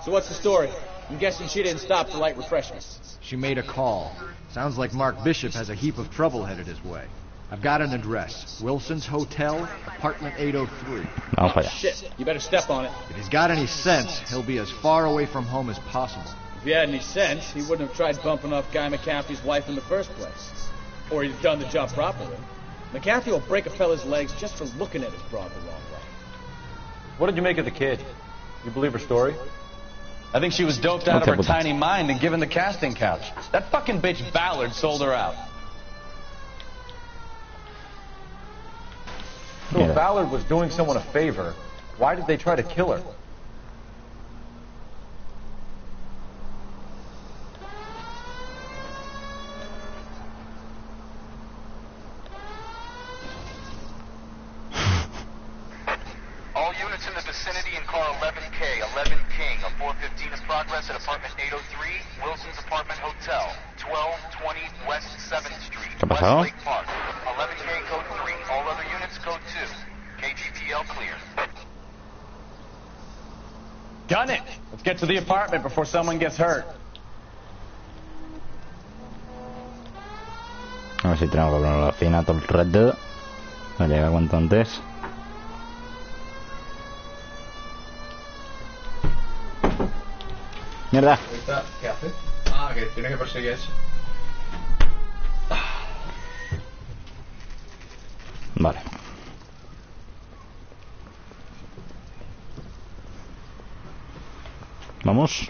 So what's the story? I'm guessing she didn't stop for light refreshments. She made a call. Sounds like Mark Bishop has a heap of trouble headed his way. I've got an address. Wilson's Hotel, apartment 803. Vamos para allá. Shit, you better step on it. If he's got any sense, he'll be as far away from home as possible. If he had any sense, he wouldn't have tried bumping off Guy McCaffrey's wife in the first place. Or he'd have done the job properly. McCaffrey will break a fella's legs just for looking at his broad the wrong way. What did you make of the kid? You believe her story? I think she was doped out of her tiny mind and given the casting couch. That fucking bitch Ballard sold her out. So if Ballard was doing someone a favor, why did they try to kill her? All units in the vicinity in car 11K, 11 King, a 415 in progress at apartment 803, Wilson's Apartment Hotel, 1220 West 7th Street, West Lake Park. 11K code 3, all other units code 2. KGPL clear. Gun it! Let's get to the apartment before someone gets hurt. A ver si tenemos que poner la fina todo el rato. No llega cuanto antes. Mierda. ¿Qué hace? Ah, que tiene que perseguir a ese. Vale. Vamos.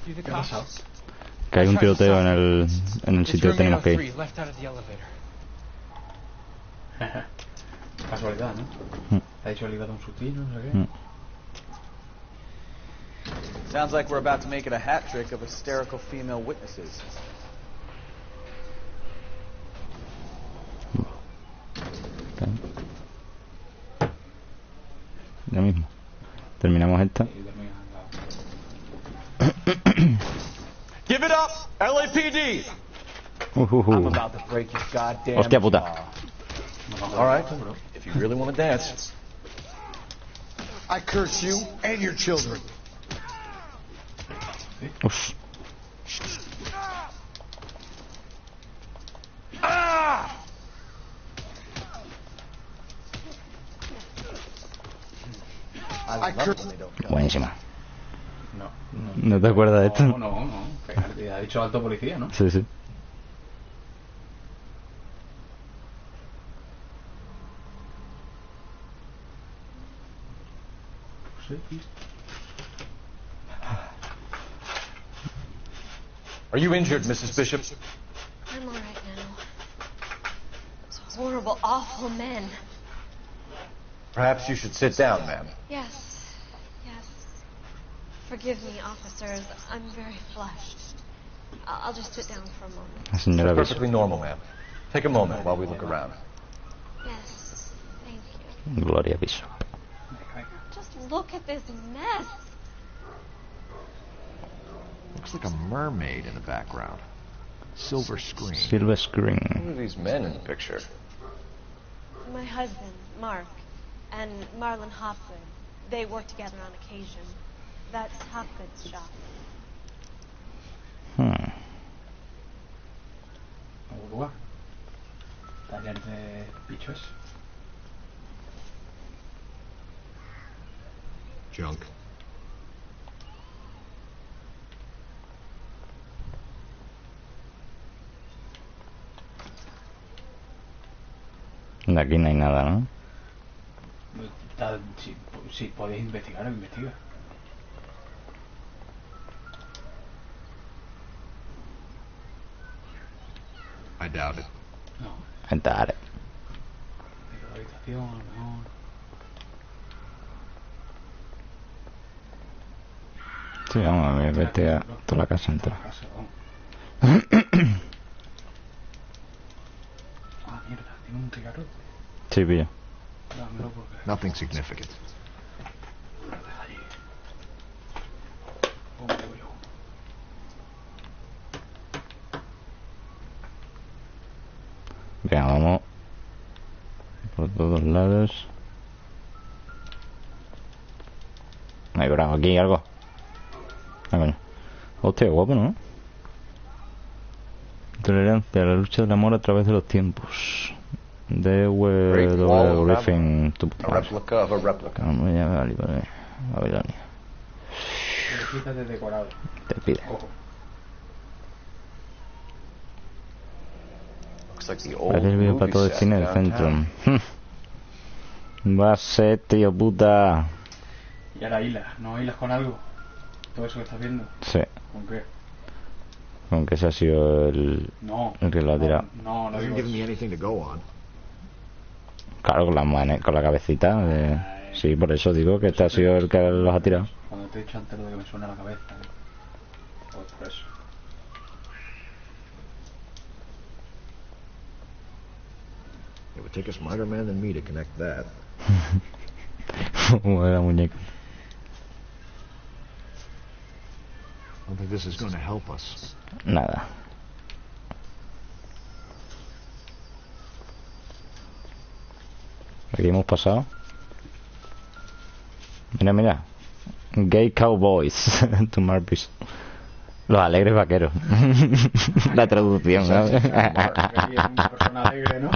¿Qué ha pasado? Que hay un tiroteo en el sitio que tenemos que ir. Casualidad, ¿no? Ha dicho ligado a un sutil, no sé qué. Sounds like we're about to make it a hat trick of hysterical female witnesses. Ya mismo. Terminamos esta. Give it up, LAPD! I'm about to break your goddamn Hostia puta. All right, if you really want to dance. I curse you and your children. Uf. Buenísima. ¿No te acuerdas de esto? No. Ha dicho alto policía, ¿no? Sí, sí. Are you injured, Mrs. Bishop? I'm all right now. Those horrible, awful men. Perhaps you should sit down, ma'am. Yes. Forgive me, officers. I'm very flushed. I'll just sit down for a moment. La señora It's Bishop. perfectly normal, ma'am. Take a moment while we look around. Yes, thank you. Gloria Bishop. Just look at this mess. Looks like a mermaid in the background. Silver screen. Silver screen. Who are these men in the picture? My husband, Mark, and Marlon Hopgood. They work together on occasion. That's Hopgood's shop. Uruguay. Taller de bichos. Junk. De aquí no hay nada, ¿no? Si podéis investigar, investiga. I doubt it. No. I doubt it. Pero la habitación, a lo mejor. Sí, vamos a ver, vete a toda la casa entera. Ah, mierda, tiene un cigarro. Sí, pillo. Dámelo porque... Nothing significant. Venga, vamos por todos lados. Hay bravo aquí algo. Ah, bueno. Hostia, guapo, ¿no? Tolerancia a la lucha del amor a través de los tiempos. W. Griffin. Tu puta A madre. replica of a replica. Vamos ya, vale. Babilonia. Necesitas de decorado. Te pide. Ojo. Looks like the old Vale el vídeo para todo el movie cine set del centro. downtown. Va a ser, tío puta. Y ahora hilas, ¿no hilas con algo? Todo eso que estás viendo. Sí. ¿Con qué? Aunque ese ha sido el que lo ha tirado. No Hasn't digo given eso. me anything to go on. Claro, con la cabecita. Sí, por eso digo que este ha sido el que los ha tirado. Cuando te he dicho antes lo de que me suena la cabeza. Pues por eso. It would take a smarter man than me to connect that. Como la muñeca. I don't think this is going to help us. Nada. Aquí hemos pasado. Mira. Gay Cowboys. To Marpis. Los alegres vaqueros. La traducción, ¿no? Una persona alegre, ¿no?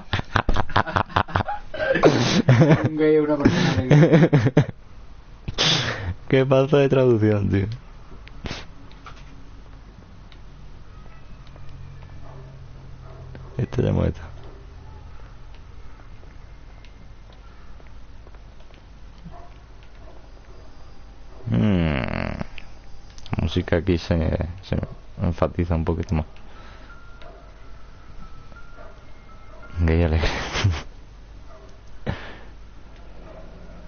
Un gay es una persona alegre. ¿Qué pasa de traducción, tío? Esto ya muerto. La música aquí se enfatiza un poquito más. Gay alegre.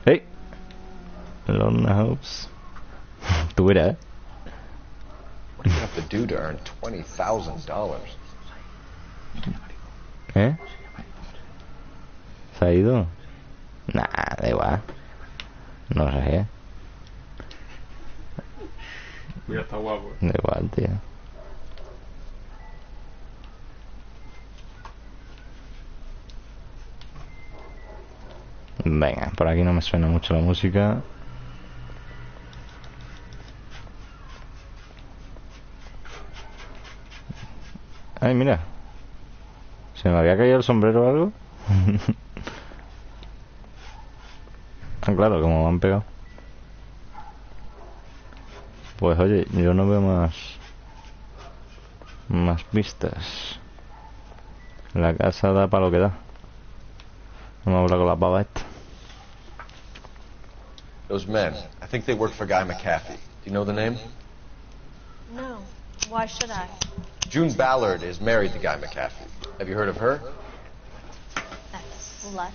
¡Hey! Lorna Hobbs. Tú verás, What do you have to do to earn $20,000? ¿eh? ¿Se ha ido? Nah, da igual. No sé. Mira, está guapo. Da igual, tío. Venga, por aquí no me suena mucho la música. Ay, mira. ¿Se me había caído el sombrero o algo? Ah, claro, como me han pegado. Pues oye, yo no veo más pistas. La casa da para lo que da. Vamos a hablar con la pava esta. Those men, I think they work for Guy McAfee. Do you know the name? No. Why should I? June Ballard is married to Guy McAfee. Have you heard of her? That slut.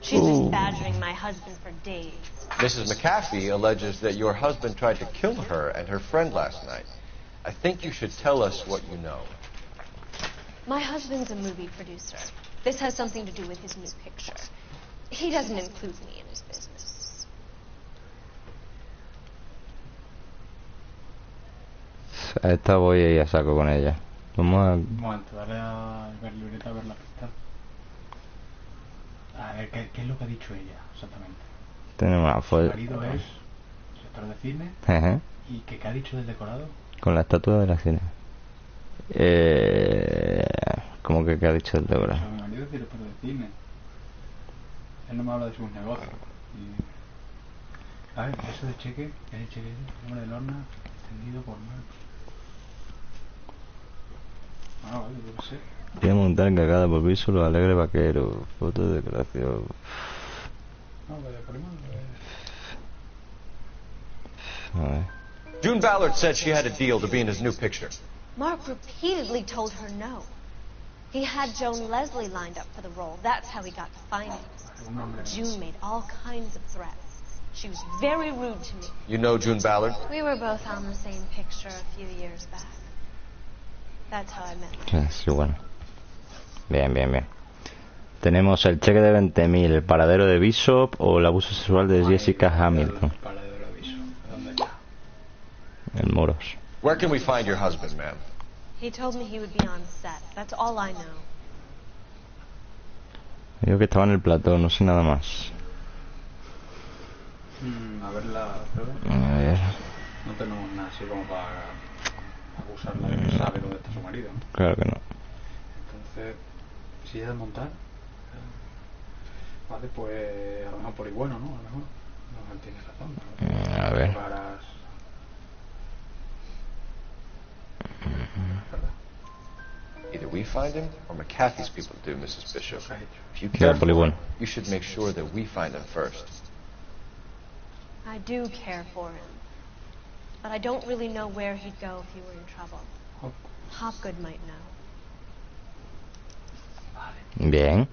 She's been badgering my husband for days. Mrs. McAfee alleges that your husband tried to kill her and her friend last night. I think you should tell us what you know. My husband's a movie producer. This has something to do with his new picture. He doesn't include me in his business. A esta voy a ir a saco con ella. Vamos a... Un momento, dale a ver libreta a ver la pista. A ver, ¿qué es lo que ha dicho ella exactamente? Tenemos una Su foto. marido es director de cine. Ajá. ¿Y qué ha dicho del decorado? Con la estatua de la cine. ¿Cómo que qué ha dicho el de O ahora? sea, mi marido es director de cine. Él no me habla de sus negocios. Y... A ver, eso de cheque, es el cheque, el nombre de Lorna, extendido por Mark. Ah, vale, yo qué sé. Voy a montar cagada por piso los alegres vaqueros. Foto de decoración. No, vaya por mal. A ver. June Ballard said she had a deal to be in his new picture. Mark repeatedly told her no. He had Joan Leslie lined up for the role. That's how he got the finance. June made all kinds of threats. She was very rude to me. You know June Ballard? We were both on the same picture a few years back. That's how I met her. Sí, bueno. Bien, bien, bien. Tenemos el cheque de 20.000, el paradero de Bishop o el abuso sexual de Jessica Hamilton. El Moros. Where can we find your husband, ma'am? He told me he would be on set. That's all I know. Digo que estaba en el plató, no sé nada más. A ver la prueba. A ver. No tenemos nada así como para acusarla de que sabe dónde está su marido, ¿no? Claro que no. Entonces, si es desmontar, vale, pues a lo mejor por y bueno, ¿no? A lo mejor. No tiene razón. ¿No? A ver. Either we find him or McCarthy's people do, Mrs. Bishop. If you Yeah, care for him, bueno. you should make sure that we find him first. I do care for him. But I don't really know where he'd go if he were in trouble. Hopgood might know. Bien.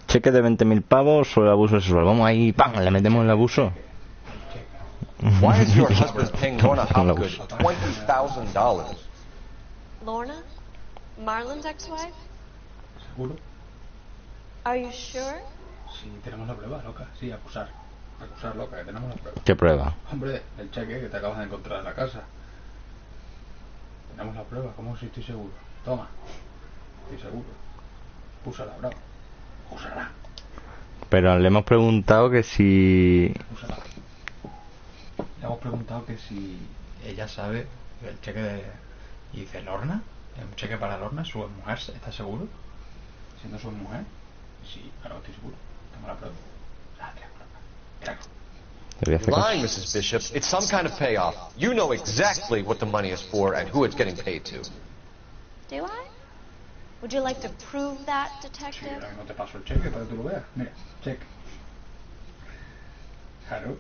Cheque de 20.000 pavos o el abuso sexual. Vamos ahí, ¡pam! Le metemos el abuso. Why is your husband paying Lorna Hopgood $20,000? Lorna? Marlon's ex-wife? ¿Seguro? Are you sure? Sí, tenemos la prueba, loca. Sí, acusar. Acusar, loca, que tenemos la prueba. ¿Qué prueba? Hombre, el cheque que te acabas de encontrar en la casa. Tenemos la prueba, ¿cómo si estoy seguro? Toma. Estoy seguro. Púsala, bravo. Púsala. Pero le hemos preguntado que si... Púsala. Le hemos preguntado que si ella sabe el cheque de... Y dice, ¿Lorna? ¿Es un cheque para Lorna? ¿Su mujer? ¿Estás seguro? ¿Siendo su mujer? Sí, claro, estoy seguro. Tengo la prueba. You're lying, Mrs. Bishop. It's some kind of payoff. You know exactly what the money is for and who it's getting paid to. Do I? Would you like to prove that, Sí, detective? ahora mismo te paso el cheque para que tú lo veas. Mira, cheque. Claro.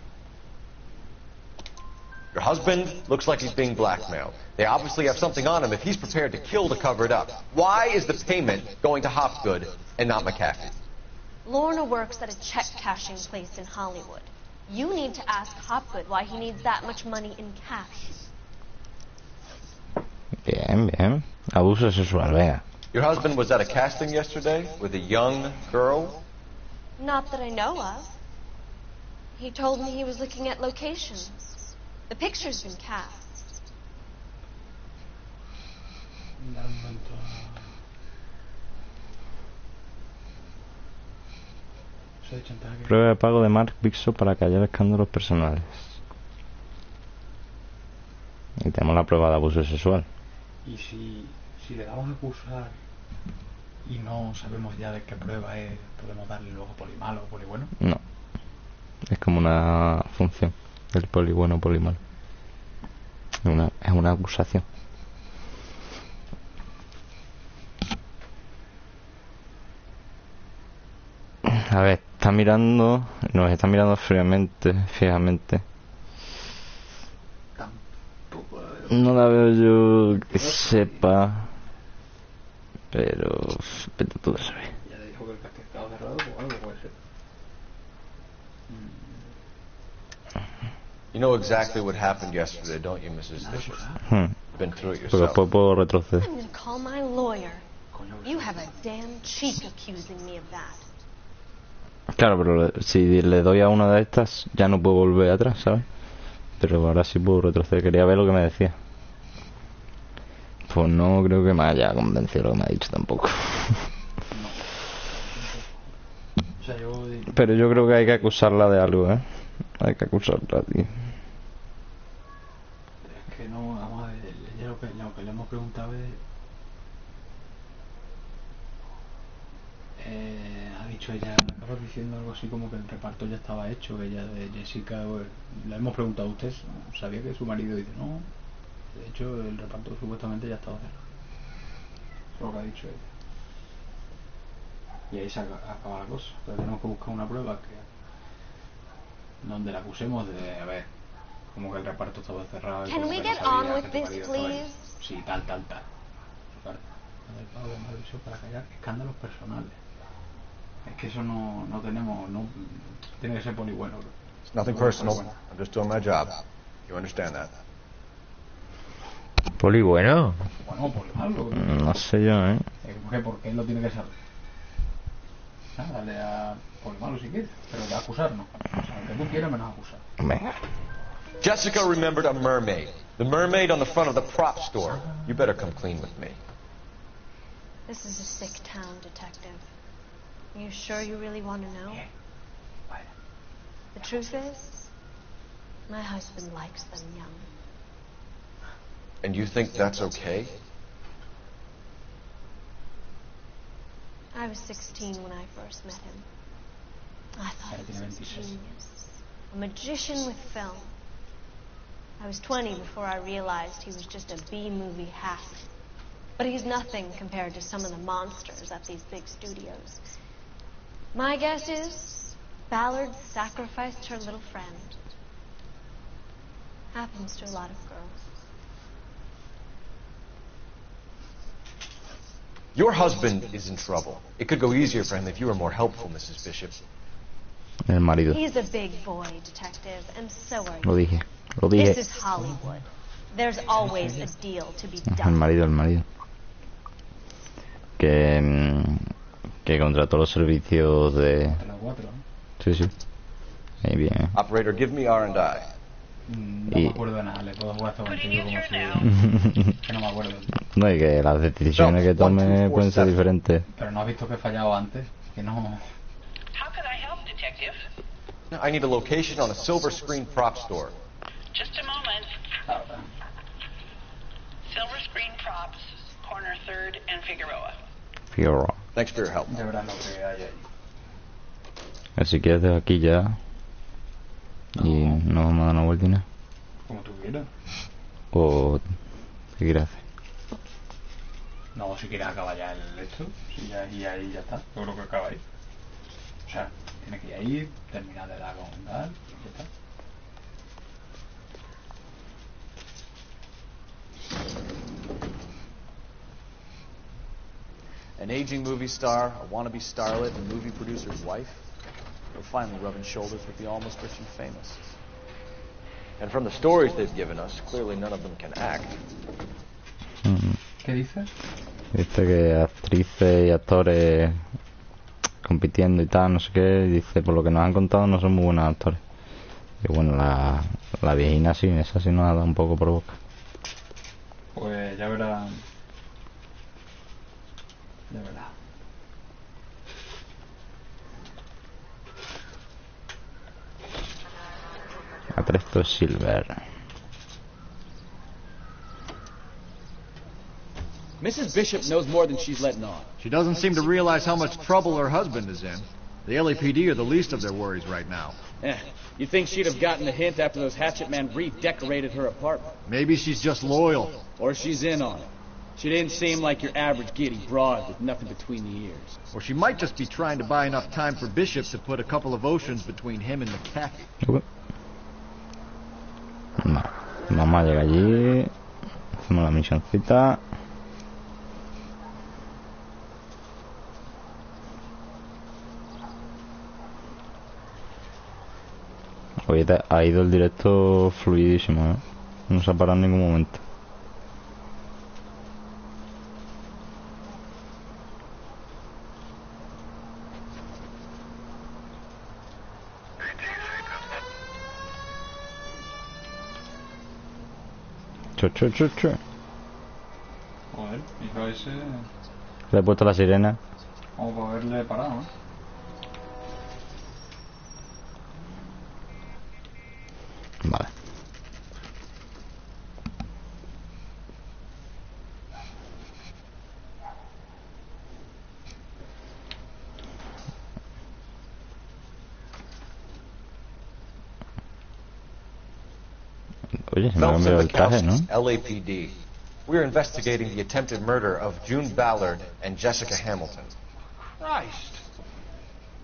Your husband looks like he's being blackmailed. They obviously have something on him if he's prepared to kill to cover it up. Why is the payment going to Hopgood and not McCaffrey? Lorna works at a check-cashing place in Hollywood. You need to ask Hopgood why he needs that much money in cash. Bien, bien. Abuso sexual, venga. Your husband was at a casting yesterday with a young girl? Not that I know of. He told me he was looking at locations. The picture's been cast. Dar un momento. Eso de chantaje. Prueba de pago de Mark Bixo para callar escándalos personales. Y tenemos la prueba de abuso sexual. Y si le damos a acusar y no sabemos ya de qué prueba es, podemos darle luego poli malo o poli bueno. No. Es como una función del poli bueno o poli malo. Es una acusación. A ver, nos está mirando fijamente. No la veo yo que sepa, pero vete tú a saber. Ya le dijo que el casting estaba cerrado, pues algo puede ser. You know exactly what happened yesterday, don't you, Mrs. Bishop? You've been through it Pero yourself. después puedo retroceder. I'm gonna call my lawyer. You have a damn cheek accusing me of that. Claro, pero si le doy a una de estas ya no puedo volver atrás, ¿sabes? Pero ahora sí puedo retroceder. Quería ver lo que me decía. Pues no creo que me haya convencido lo que me ha dicho tampoco. O sea, yo... Pero yo creo que hay que acusarla de algo, ¿eh? Hay que acusarla, tío. Es que no, vamos a ver, ella lo que le hemos preguntado es... ha dicho ella, acaba diciendo algo así como que el reparto ya estaba hecho, que ella de Jessica, le hemos preguntado a usted, ¿sabía que su marido? Dice, no, de hecho el reparto supuestamente ya estaba cerrado. Eso es lo que ha dicho ella. Y ahí se acaba la cosa. Entonces tenemos que buscar una prueba donde la acusemos de, a ver, como que el reparto estaba cerrado. Can we get on with this, please? Sí, tal. Claro. El pago de Mauricio para callar escándalos personales. Es que eso no tenemos, no tiene que ser poli bueno, bro. It's nothing personal. I'm just doing my job. You understand that? Poli bueno. Bueno, poli malo. No sé yo, ¿eh? ¿Por qué él lo tiene que saber? Dale a poli malo si quieres, pero de acusar no. O sea, aunque tú quieras menos acusar. Venga. Jessica remembered a mermaid. The mermaid on the front of the prop store. You better come clean with me. This is a sick town, Detective. Are you sure you really want to know? The truth is, my husband likes them young. And you think that's okay? I was 16 when I first met him. I thought he was a genius. A magician with film. I was 20 before I realized he was just a B-movie hack. But he's nothing compared to some of the monsters at these big studios. My guess is Ballard sacrificed her little friend. Happens to a lot of girls. Your husband is in trouble. It could go easier for him if you were more helpful, Mrs. Bishop. El marido. He's a big boy, Detective, and so are Lo you. dije. Lo dije. This is Hollywood. There's always a deal to be El done. marido, el marido. Que contrató los servicios de... Sí, sí. Ahí bien. Operator, give me R&I. No me acuerdo de nada, le puedo jugar hasta contigo como si... que no me acuerdo. No, y que las decisiones que tome pueden ser diferentes. Pero no has visto que he fallado antes, que no... How can I help, Detective? I need a location on a silver screen prop store. Just a moment. Silver Screen Props, corner 3rd and Figueroa. Figueroa. Thanks for your help. Ya verás lo que hay ahí. Así que desde aquí ya. Y nos vamos a dar una vueltina. Como tú quieras. O qué quieres hacer. No, si quieres acabar ya el esto, si ya, y ahí ya está, yo creo que acaba ahí. O sea, tienes que ir ahí, terminar de dar con tal, y ya está. An aging movie star, a wannabe starlet, and movie producer's wife. We're finally rubbing shoulders with the almost rich and famous. And from the stories they've given us, clearly none of them can act. ¿Qué dices? Dice que actrices y actores compitiendo y tal, no sé qué. Dice, por lo que nos han contado, no son muy buenos actores. Y bueno, la viejina sí, esa sí nos ha dado un poco por boca. Pues ya verás. Ya verás. Atresto Silver. Mrs. Bishop knows more than she's letting on. She doesn't seem to realize how much trouble her husband is in. The LAPD are the least of their worries right now. You'd think she'd have gotten the hint after those hatchet men redecorated her apartment. Maybe she's just loyal. Or she's in on it. She didn't seem like your average giddy broad with nothing between the ears. Or she might just be trying to buy enough time for Bishop to put a couple of oceans between him and McCaffrey. Vamos a llegar allí. Hacemos la misioncita. Oye, ha ido el directo fluidísimo, ¿eh? No se ha parado en ningún momento. Cho. Joder, hijo ese... Le he puesto la sirena. Vamos a haberle parado, ¿eh? Vale. Oye, se me ha cambiado el traje, ¿no? LAPD. We're investigating the attempted murder of June Ballard and Jessica Hamilton. Christ.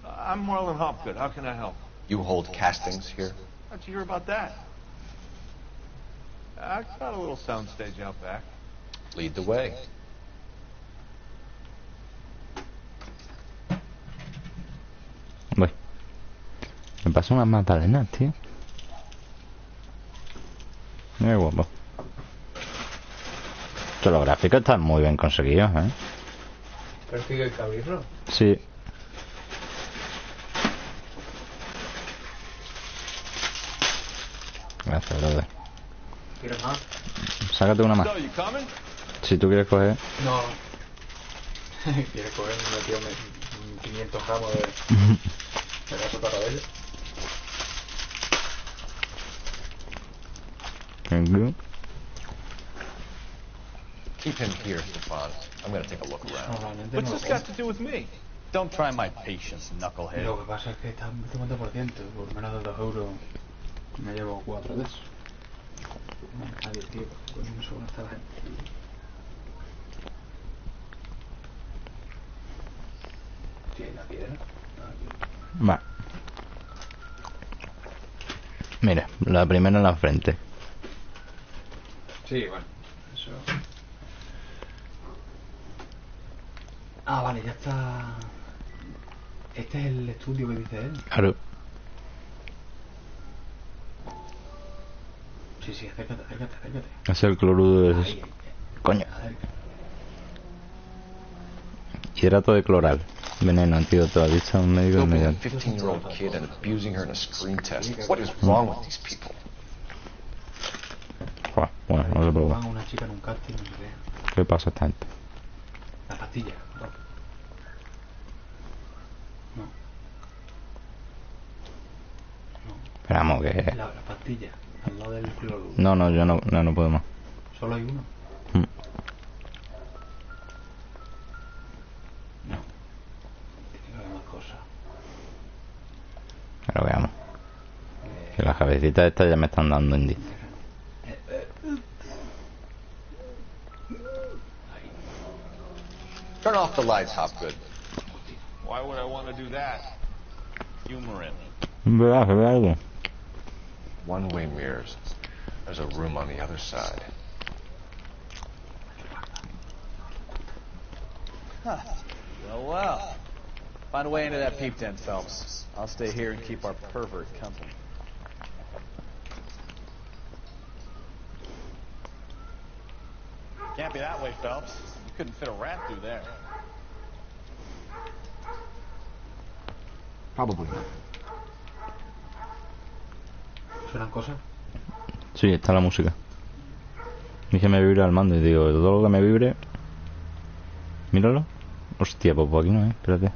I'm Marlon Hopgood. How can I help? You hold castings here? How'd you hear about that? I got a little soundstage out back. Lead the way. Me pasa unas magdalenas, tío. Muy guapo. Que los gráficos están muy bien conseguidos, ¿eh? Pero es que hay que abrirlo. Sí. Gracias, brother. ¿Quieres más? Sácate una más. Si tú quieres coger. No. ¿Quieres coger? Me tío 500 gramos de gaso carabello. Thank you. Keep him here, Stefan. I'm gonna take a look around. What's this got to do with me? Don't try my patience, knucklehead. Lo que pasa es que está un 50%, por menos de 2 euros me llevo 4 de eso. Nadie, tío, con un segundo esta gente. Sí, la piedra. Va. Mira, la primera en la frente. Sí, bueno, eso. Ah, vale, ya está. Este es el estudio que dice él. Claro. Sí, sí, acércate. Es el cloruro de... Ahí. Coño. Hidrato de cloral. Veneno, antídoto, avisa a un médico inmediato. 15-year-old kid and abusing her in a screen test. What is wrong with these people? Joder, bueno, no se preocupe. Una chica en un casting, no sé qué. ¿Qué pasa esta gente? La pastilla. No. Esperamos que... La pastilla, al lado del cloruro. No, yo no puedo más. Solo hay uno. No. Tiene que haber más cosas. Pero veamos. Que las cabecitas estas ya me están dando indicios. Turn off the lights, Hopgood. Why would I want to do that? Humor in. ¿Verdad? ¿Se ve algo? One-way mirrors. There's a room on the other side. Huh. Well. Find a way into that peep tent, Phelps. I'll stay here and keep our pervert company. Can't be that way, Phelps. You couldn't fit a rat through there. Probably. ¿Suenan cosas? Sí, está la música. Dije me vibra el mando y digo, todo lo que me vibre... Míralo. Hostia, pues por aquí no, espérate.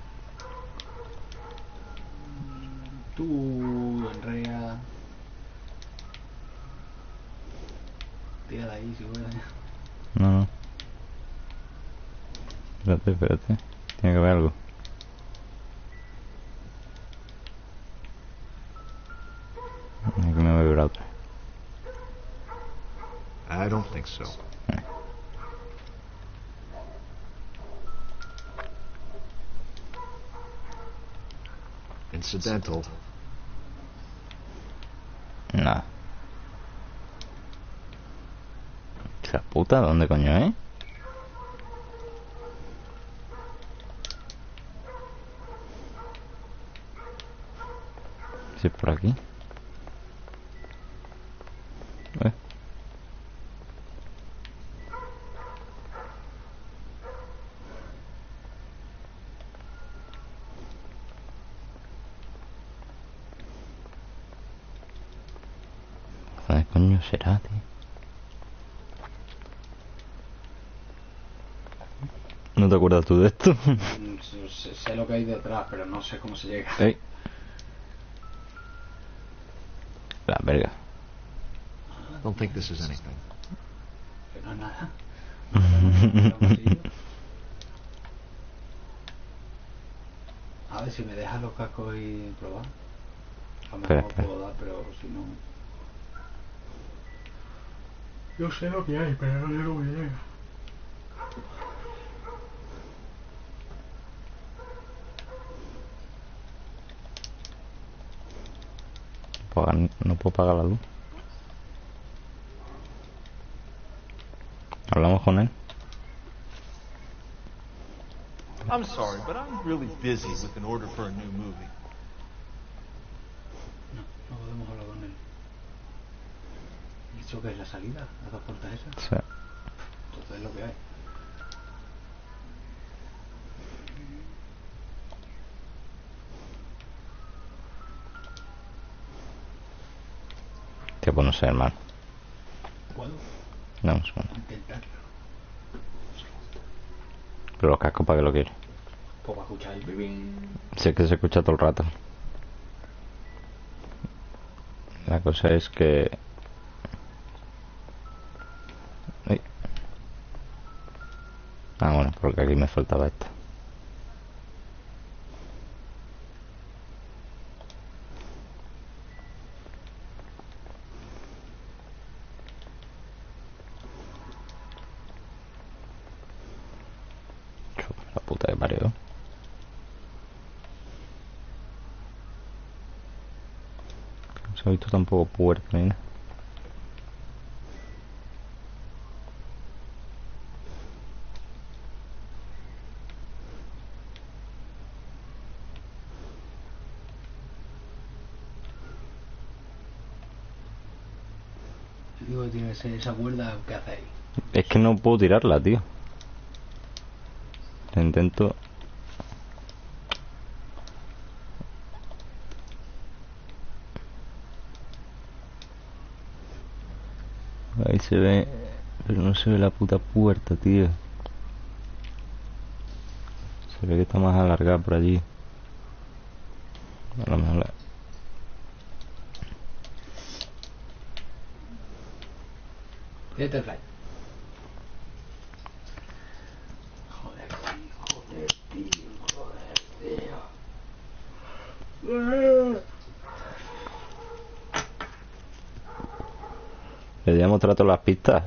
Tú, Enrea. Tira de ahí si puedes. No. Espérate. Tiene que haber algo. Aquí me va a vibrar otra. I don't think so. Incidental. Nada. Esa puta, ¿dónde coño es? Si es por aquí. ¿Dónde coño será, tío? ¿No te acuerdas tú de esto? Sé lo que hay detrás, pero no sé cómo se llega. Ey. La verga. Don't think this is anything. Que no es nada. A ver si me dejas los cascos y probar. A lo mejor Espera. puedo dar, pero si no... Yo sé lo que hay, pero no sé cómo llega. No puedo pagar la luz. Hablamos con él. I'm sorry, but I'm really busy with an order for a new movie. ¿Eso qué es la salida? ¿Las dos puertas esas? Sí. Entonces es lo que hay. Tío, pues no sé, hermano. ¿Puedo? No, un segundo. Intentarlo. Pero los cascos, ¿para qué lo quieres? Pues para escuchar el bibín. Si es que se escucha todo el rato. La cosa es que... Uy. Ah, bueno, porque aquí me faltaba esto. La puta que parió. No se ha visto tampoco puerta ni nada. Yo digo que tiene que ser esa cuerda que hace ahí. Es que no puedo tirarla, tío. Intento... Ahí se ve... Pero no se ve la puta puerta, tío. Se ve que está más alargada por allí. A lo mejor la... Tírate el fly. Le voy a mostrar todas las pistas.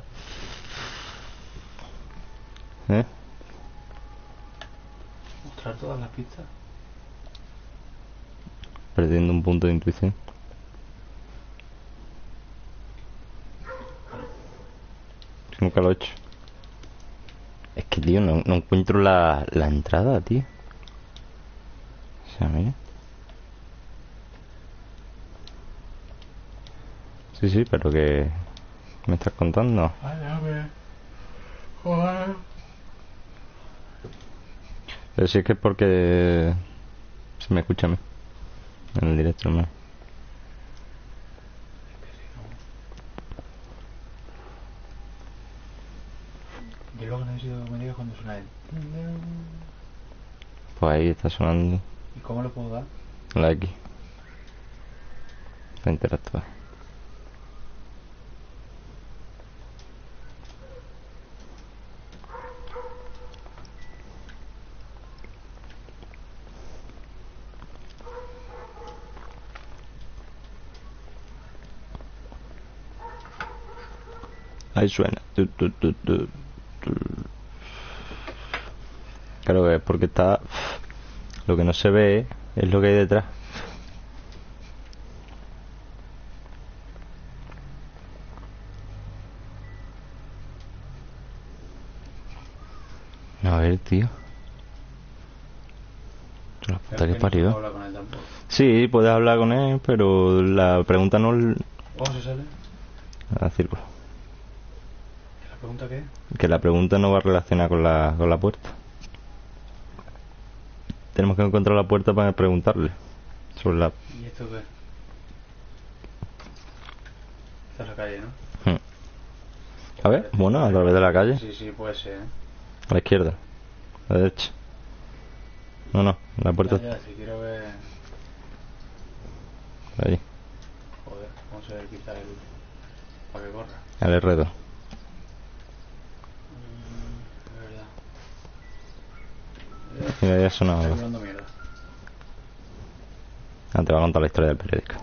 Mostrar todas las pistas. Perdiendo un punto de intuición. Nunca lo he hecho. Es que, tío, no encuentro la entrada, tío. O sea, mira. Sí, sí, pero que... ¿Me estás contando? Pero sí es que es porque... Se me escucha a mí. En el directo, hermano. Yo lo que necesito que me digas cuando suena el... Pues ahí está sonando. ¿Y cómo lo puedo dar? La X. Para interactuar. Ahí suena. Claro que es porque está... Lo que no se ve es lo que hay detrás. A ver, tío. La puta que parió. No puedo hablar con él tampoco. Sí, puedes hablar con él, pero la pregunta no... ¿Cómo se sale? A círculo. ¿La pregunta qué es? Que la pregunta no va relacionada con la puerta. Tenemos que encontrar la puerta para preguntarle sobre la... ¿Y esto qué? Esta es la calle, ¿no? A ver, bueno, a través de la calle. Sí, sí, puede ser, ¿eh? A la izquierda. A la derecha. No, la puerta... Ya, si quiero ver... Ahí. Joder, ¿cómo se le quita el... para que corra? El R2. Es verdad. Mira, ya ha sonado Estoy algo. hablando mierda. Ah, te va a contar la historia del periódico.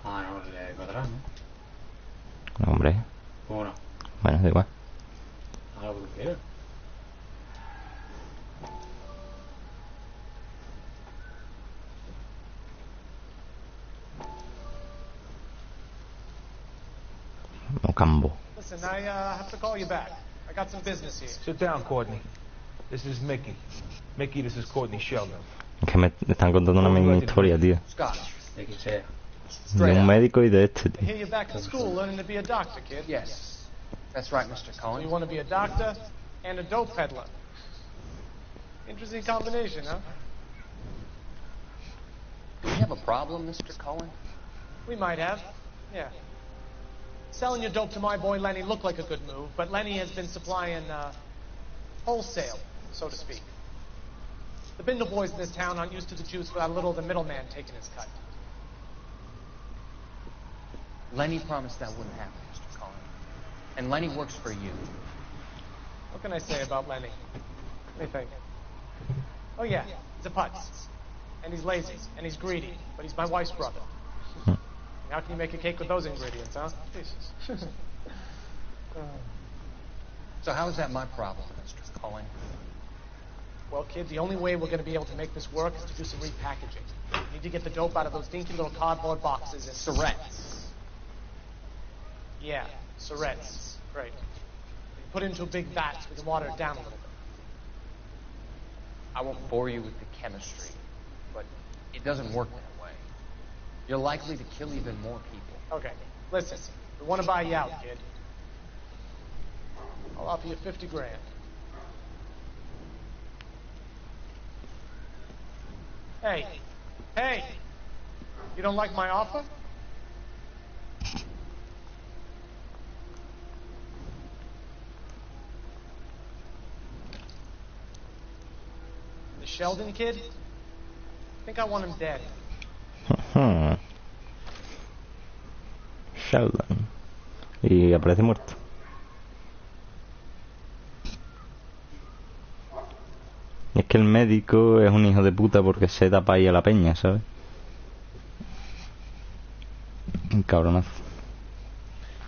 Ah, no, le de atrás, ¿no? No, hombre. ¿Cómo no? Bueno, da igual. Haz lo que tú quieras. Mocambo. Listen, I have to call you back. I got some business here. Sit down, Courtney. This is Mickey. Mickey, this is Courtney Sheldon. Es que me están contando una misma historia, tío. Scott. De quien sea. Straight un out. médico y de este, I tío. hear you're back in school learning to be a doctor, kid. Yes. That's right, Mr. Cullen. You want to be a doctor and a dope peddler. Interesting combination, huh? Do you have a problem, Mr. Cullen? We might have. Yeah. Selling your dope to my boy Lenny looked like a good move, but Lenny has been supplying, wholesale, so to speak. The Bindle boys in this town aren't used to the juice without a little of the middleman taking his cut. Lenny promised that wouldn't happen, Mr. Cullen. And Lenny works for you. What can I say about Lenny? Let me think. Oh yeah, he's a putz. And he's lazy, and he's greedy, but he's my wife's brother. How can you make a cake with those ingredients, huh? Jesus. So how is that my problem, Mr. Cullen? Well, kid, the only way we're going to be able to make this work is to do some repackaging. We need to get the dope out of those dinky little cardboard boxes and... Surrettes. Yeah, Surrettes. Great. Put into a big vat so we can water it down a little bit. I won't bore you with the chemistry, but it doesn't work that way. You're likely to kill even more people. Okay, listen. We want to buy you out, kid. I'll offer you 50 grand. Hey! You don't like my offer? The Sheldon kid? I think I want him dead. Sheldon. Y aparece muerto. Y es que el médico es un hijo de puta porque se tapa ahí a la peña, ¿sabes? Un cabronazo.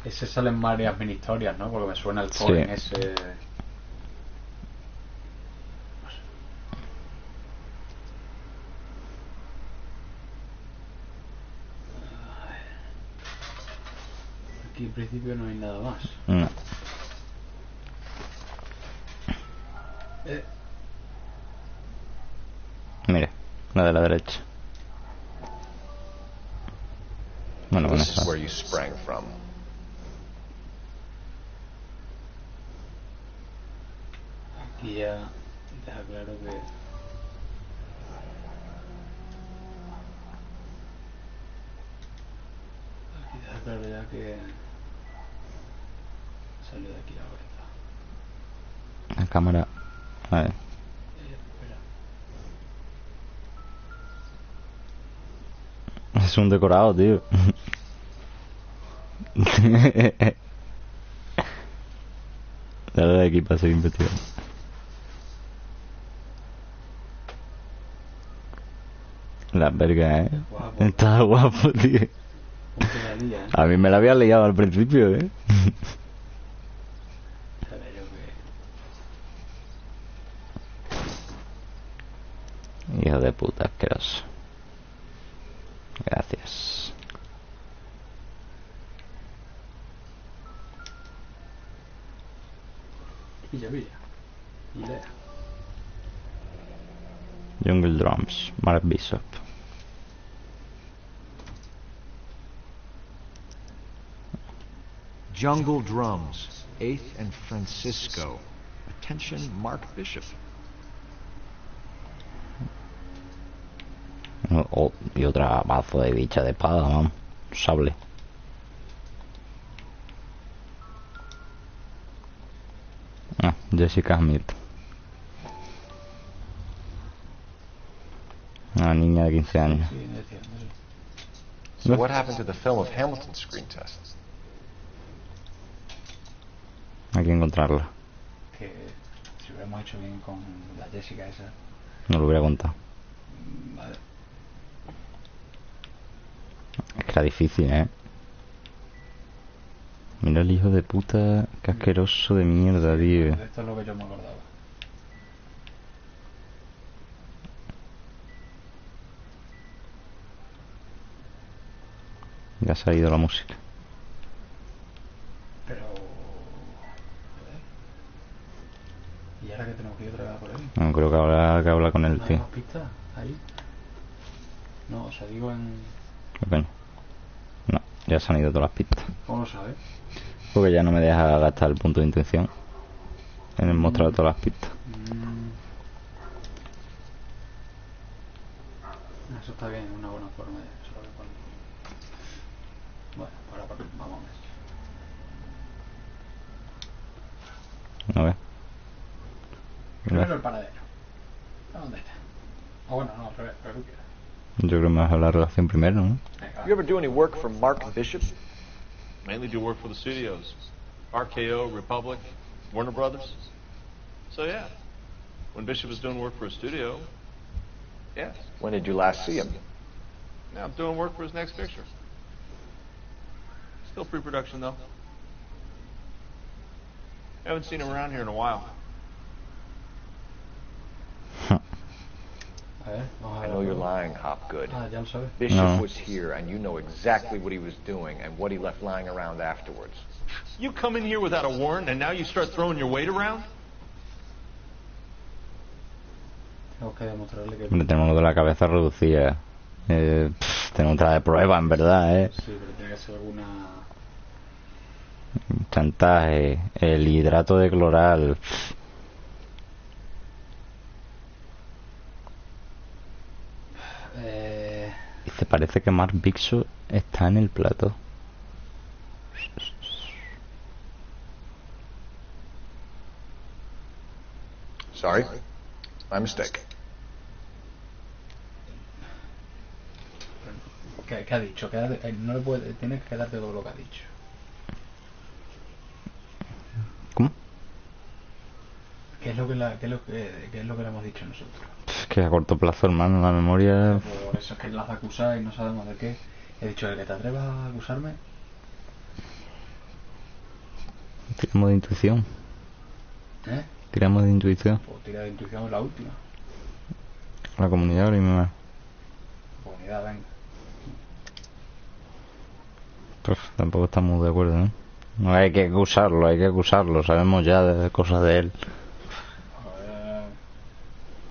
Ese sale en varias mini historias, ¿no? Porque me suena el Sí. Cohen ese... Aquí en principio no hay nada más. No. Mira, la de la derecha. Bueno, con This is esa. where you sprang from. Aquí ya deja claro que... Aquí deja claro ya que... Salió de aquí la cabeza. La cámara. A ver. Es un decorado, tío. Dale de aquí para seguir investigando. La verga, Guapo. Está guapo, tío. Ponte la lía, A mí me la había liado al principio, Sabe yo que... Hijo de puta, asqueroso. Gracias. Pilla. Y lea. Jungle Drums, Mark Bishop. Jungle Drums, 8th and Francisco. Attention, Mark Bishop. Oh, y otra mazo de bicha de espada, vamos. Sable. Ah, Jessica Smith. Una niña de 15 años. Sí, no decía, no sé. So what happened to the film of Hamilton's screen test? Hay que encontrarla. Que si hubiéramos hecho bien con la Jessica esa... No lo hubiera contado. Vale. Es que era difícil, Mira el hijo de puta, qué asqueroso de mierda, tío. Esto es lo que yo me acordaba. Ya se ha ido la música. Pero... ¿Y ahora que tenemos que ir otra vez por ahí? No, creo que habla con el ¿No hay tío. más pistas? ¿Ahí? No, o sea, digo en... ¿Qué coño? Ya se han ido todas las pistas. ¿Cómo lo sabes? Porque ya no me deja gastar el punto de intención en el mostrar todas las pistas. Eso está bien, es una buena forma de saber cuándo. Bueno, ahora vamos a ver. A ver. Primero el paradero. ¿A dónde está? Ah, bueno, no, al revés, pero tú quieras. Yo creo que me vas a la relación primero, ¿no? You ever do any work for Mark Bishop? Mainly do work for the studios. RKO, Republic, Warner Brothers. So yeah, when Bishop was doing work for a studio, yes. When did you last see him? Now I'm doing work for his next picture. Still pre-production though. Haven't seen him around here in a while. I know you're lying, Hopgood. Ah, ya lo sabes. Bishop was here, and you know exactly what he was doing and what he left lying around afterwards. You come in here without a warrant, and now you start throwing your weight around? Tengo que demostrarle que... Hombre, tenemos lo de la cabeza reducida. Tenemos otra de prueba, en verdad, Sí, pero tiene que ser alguna... Chantaje, el hidrato de cloral. Dice, parece que Mark Bishop está en el plato. Sorry, my mistake. ¿Qué ha dicho? No le puede... Tienes que quedarte todo lo que ha dicho. ¿Cómo? ¿Qué es lo que le hemos dicho nosotros? Es que a corto plazo, hermano, la memoria... Por eso es que las acusa y no sabemos de qué. He dicho, ¿que te atrevas a acusarme? Tiramos de intuición. ¿Eh? Tiramos de intuición. Pues tira de intuición en la última. La comunidad ahora mismo. Comunidad, venga. Pues tampoco estamos de acuerdo, ¿no? No hay que acusarlo, sabemos ya de cosas de él.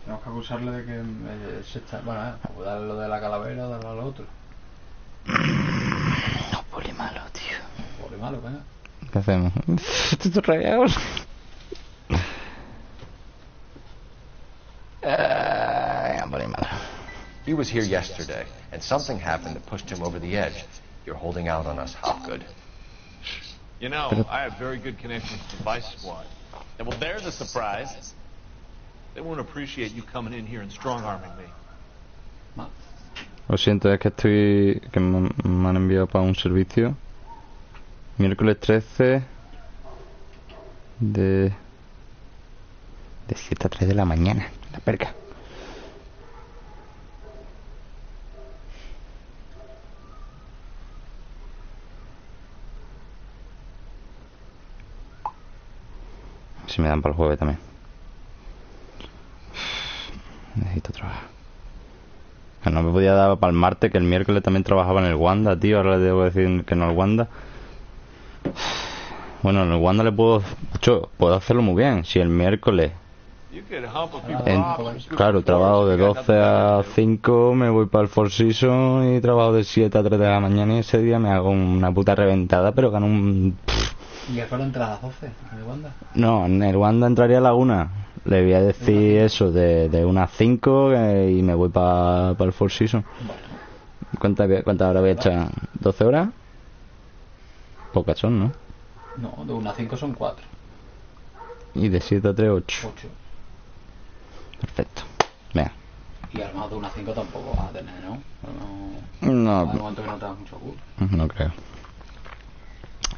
Tenemos que acusarle de que se está... Bueno, pues darle lo de la calavera o darle a lo otro. No, poli malo, tío. Poli malo, venga. ¿Qué hacemos? Estoy rayado. Poli malo. He was here yesterday, and something happened that pushed him over the edge. You're holding out on us, Hopgood. You know, I have very good connections to the Vice Squad. And well, there's a surprise. They won't appreciate you coming in here and strong-arming me. Lo siento, es que me han enviado para un servicio. Miércoles 13 de 7 a 3 de la mañana. La perca. Si me dan para el jueves también. Necesito trabajar. No me podía dar para el martes, que el miércoles también trabajaba en el Wanda, tío. Ahora le debo decir que no al Wanda. Bueno, en el Wanda puedo hacerlo muy bien. Si el miércoles claro, trabajo de 12 a 5, me voy para el Four Seasons y trabajo de 7 a 3 de la mañana, y ese día me hago una puta reventada, pero gano un... ¿Y que fueron entre las 12 en el Wanda? No, en el Wanda entraría a la 1. Le voy a decir eso de unas 5 y me voy para el Four Seasons. ¿Cuántas horas voy a echar? ¿12 horas? Pocas son, ¿no? No, de 1 a 5 son 4. Y de 7 a 3, 8. Perfecto. Venga. Y al menos de 1 a 5 tampoco vas a tener, ¿no? No. Al momento que no te das mucho culo. No creo.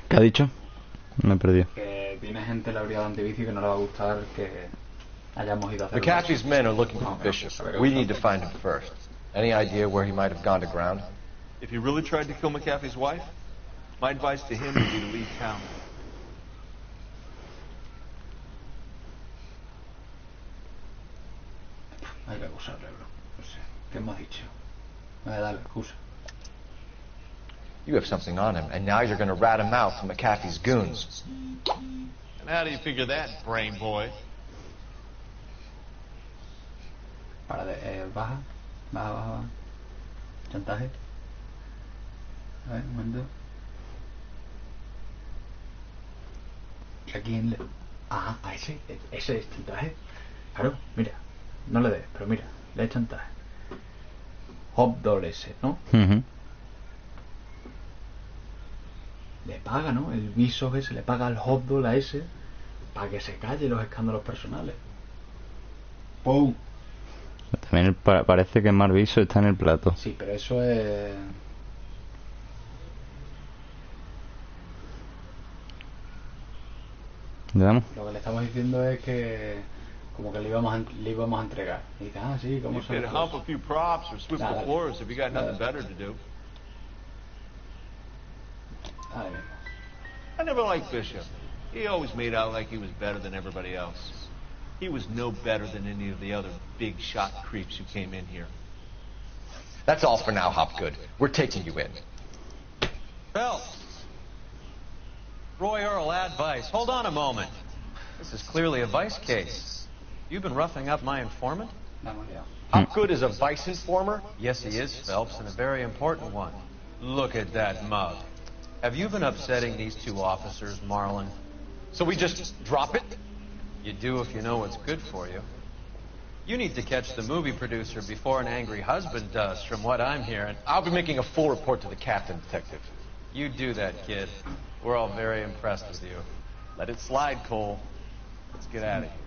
¿Qué ha dicho? Me he perdido. Que tiene gente en la brigada antibici que no le va a gustar que hayamos ido a hacer... McAfee's men are looking for Bishop. We need to find him first. Any idea where he might have gone to ground? If he really tried to kill McAfee's wife, my advice to him would be to leave town. Hay que acusarle, bro. No sé. ¿Qué hemos dicho? Dale, excusa. You have something on him, and now you're going to rat him out to McAfee's goons. And how do you figure that, brain boy? Baja. Chantaje. A ver, un momento. ¿A quién le...? Ah, a ese es chantaje. Claro, mira, no le des, pero mira, le es chantaje. Hobdoll ese, ¿no? Le paga, ¿no? El viso ese le paga al Hobdoll a ese para que se calle los escándalos personales. ¡Pum! También parece que Mark Viso está en el plato. Sí, pero eso es... ¿Le damos? Lo que le estamos diciendo es que como que le íbamos a entregar. Y dice, ah, sí, ¿cómo You se could hump a few props or sweep the floors if you got nothing better to do. I never liked Bishop. He always made out like he was better than everybody else. He was no better than any of the other big shot creeps who came in here. That's all for now, Hopgood. We're taking you in. Phelps! Roy Earl, advice. Hold on a moment. This is clearly a vice case. You've been roughing up my informant? Hopgood is a vice informer? Yes, he is, Phelps, and a very important one. Look at that mug. Have you been upsetting these two officers, Marlon? So we just drop it? You do if you know what's good for you. You need to catch the movie producer before an angry husband does, from what I'm hearing. I'll be making a full report to the captain, Detective. You do that, kid. We're all very impressed with you. Let it slide, Cole. Let's get out of here.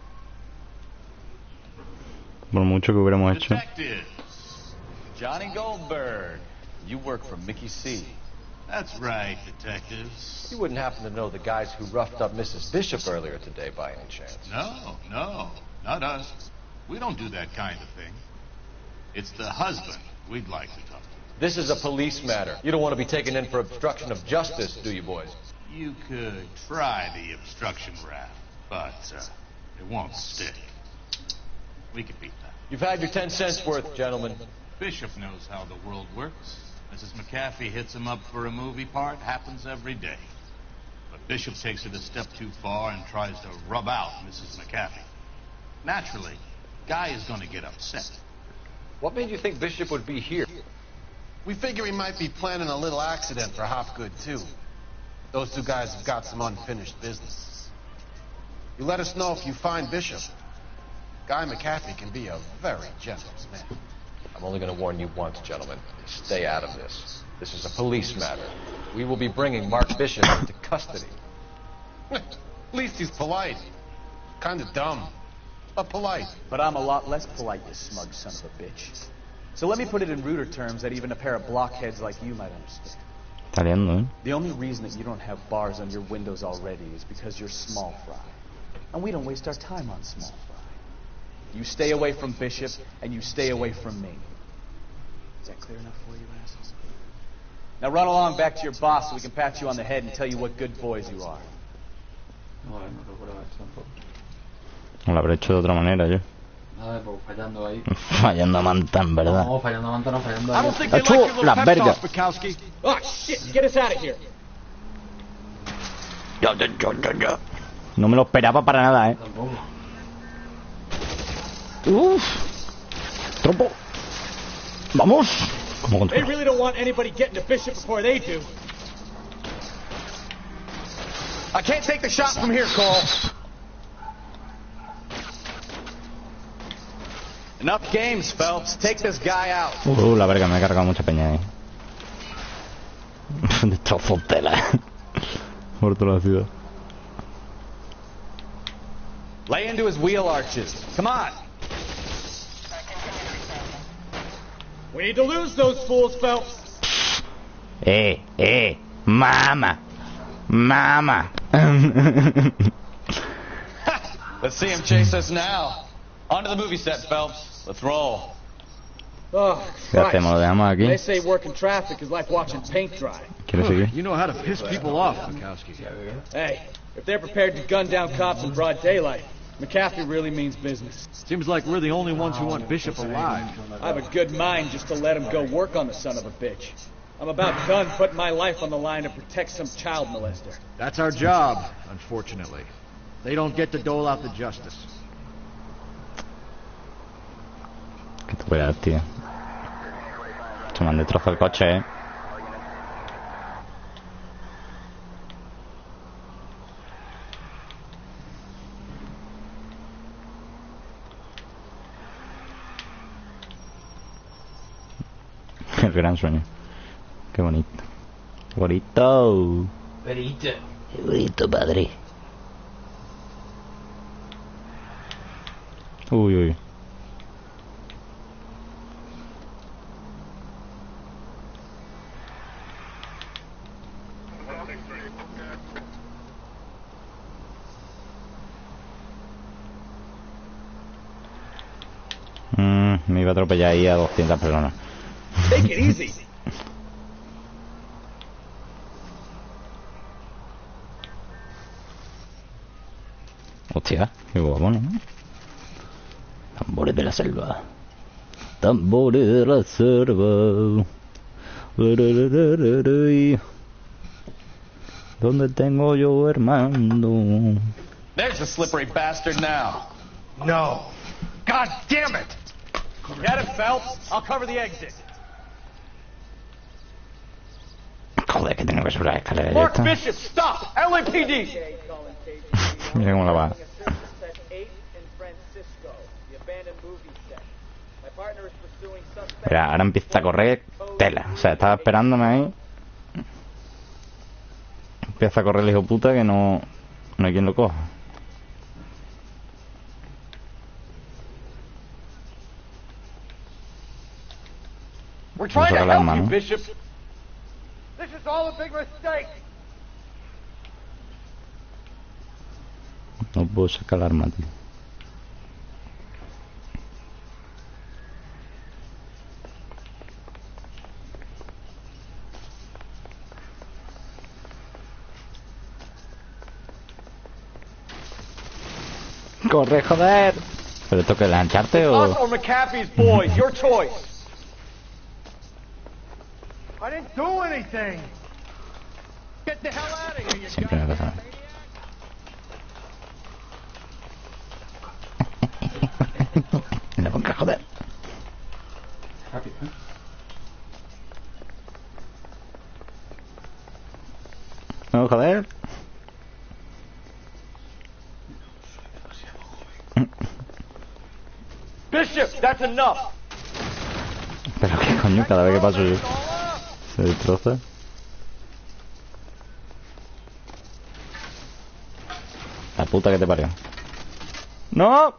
Por mucho que hubiéramos hecho. Detectives. Johnny Goldberg. You work for Mickey C. That's right, detectives. You wouldn't happen to know the guys who roughed up Mrs. Bishop earlier today by any chance? No, not us. We don't do that kind of thing. It's the husband we'd like to talk to. This is a police matter. You don't want to be taken in for obstruction of justice, do you, boys? You could try the obstruction rap, but it won't stick. We could beat that. You've had your 10 cents worth, gentlemen. Bishop knows how the world works. Mrs. McAfee hits him up for a movie part. Happens every day. But Bishop takes it a step too far and tries to rub out Mrs. McAfee. Naturally, Guy is going to get upset. What made you think Bishop would be here? We figure he might be planning a little accident for Hopgood, too. Those two guys have got some unfinished business. You let us know if you find Bishop. Guy McAfee can be a very generous man. I'm only going to warn you once, gentlemen. Stay out of this. This is a police matter. We will be bringing Mark Bishop into custody. At least he's polite. Kind of dumb, but polite. But I'm a lot less polite, you smug son of a bitch. So let me put it in ruder terms that even a pair of blockheads like you might understand. Está liando, ¿eh? The only reason that you don't have bars on your windows already is because you're small fry. And we don't waste our time on small fry. You stay away from Bishop, and you stay away from me. Is that clear enough for you, assholes? Now run along back to your boss so we can pat you on the head and tell you what good boys you are. No recuerdo esto tampoco. Lo habré hecho de otra manera yo. Nada, pues fallando ahí. Fallando a manta, en verdad. No, fallando a manta, no, fallando ahí. ¡Achú! ¡Las vergas! Oh, shit! Get us out of here! Yo. No me lo esperaba para nada, ¿eh? Tampoco. Trompo. Vamos. ¿Cómo They controla? really don't want anybody getting to Bishop before they do. I can't take the shot from here, Cole. Enough games, Phelps. Take this guy out. La verga, me he cargado mucha peña ahí. Destrozo tela. Por toda la ciudad. Lay into his wheel arches. Come on. We need to lose those fools, Phelps. Mama. Let's see him chase us now. Onto the movie set, Phelps. Let's roll. Oh, ¿Qué hacemos? ¿Lo dejamos aquí? They say working traffic is like watching paint dry. ¿Quieres seguir? You know how to piss people off, Mikowski. Hey, if they're prepared to gun down cops in broad daylight, McAfee really means business. Seems like we're the only ones who want Bishop alive. I have a good mind just to let him go work on the son of a bitch. I'm about done putting my life on the line to protect some child molester. That's our job, unfortunately. They don't get to dole out the justice. Que te cuidas, tío. Se me han destrozado el coche, ¿eh? El gran sueño. Qué bonito. Bonito. Bonito. Qué bonito, padre. Uy, uy. Me iba a atropellar ahí a 200 personas. Take it easy. Hostia, qué guapo, ¿no? Tambores de la selva. Tambores de la selva. ¿Dónde tengo yo, hermano? There's the slippery bastard now. No. God damn it! Get it, Phelps. I'll cover the exit. Joder, que tengo que subir la escalera ya Mark está. Bishop, stop! LAPD! Mira cómo la va. Espera, ahora empieza a correr tela. O sea, estaba esperándome ahí. Empieza a correr el hijo puta que no hay quien lo coja. We're trying to saca la help arma, you, ¿no? Bishop. This is all a big mistake. No puedo sacar el arma, tío. Corre, joder. ¿Pero esto que es lancharte o...? Us or McAfee's boys, your choice. I didn't do anything. Get the hell out of here, you Siempre me pasa. En la boca, joder. Rápido, ¿eh? No, joder. Bishop, that's enough. Pero qué coño, cada vez que paso yo se destroza. La puta que te parió. ¡No!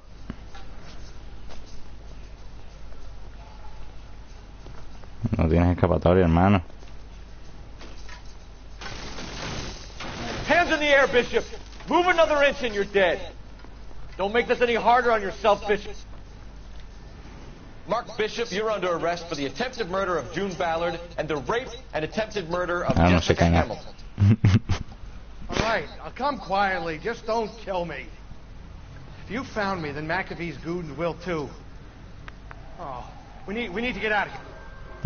No tienes escapatoria, hermano. Hands in the air, Bishop. Move another inch and you're dead. Don't make this any harder on yourself, Bishop. Mark Bishop, you're under arrest for the attempted murder of June Ballard and the rape and attempted murder of Ah, no sé Jessica qué Hamilton. All right, I'll come quietly. Just don't kill me. If you found me, then McAfee's goons will too. Oh, we need to get out of here.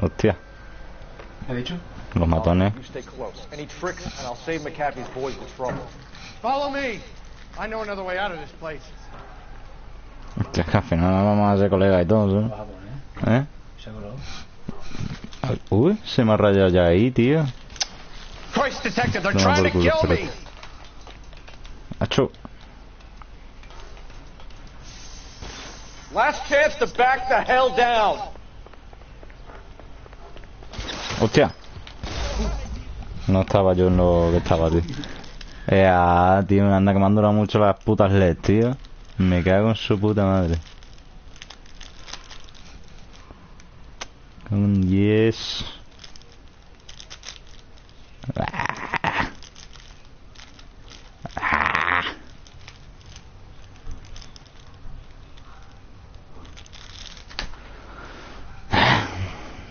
Hostia, ¿Qué ha dicho? los matones. You stay close. Any tricks, and I'll save McAfee's boys the trouble. Follow me. I know another way out of this place. Hostia, que al final vamos a ser colegas y todo, Lo vas a poner, ¿eh? Se ha colado. Uy, se me ha rayado ya ahí, tío. Christ, detective, they're No, trying to por culo, kill me. espérate. Acho. Last chance to back the hell down. Hostia. No estaba yo en lo que estaba, tío. Tío, me anda quemándola mucho las putas LED, tío. Me cago en su puta madre. Un yes.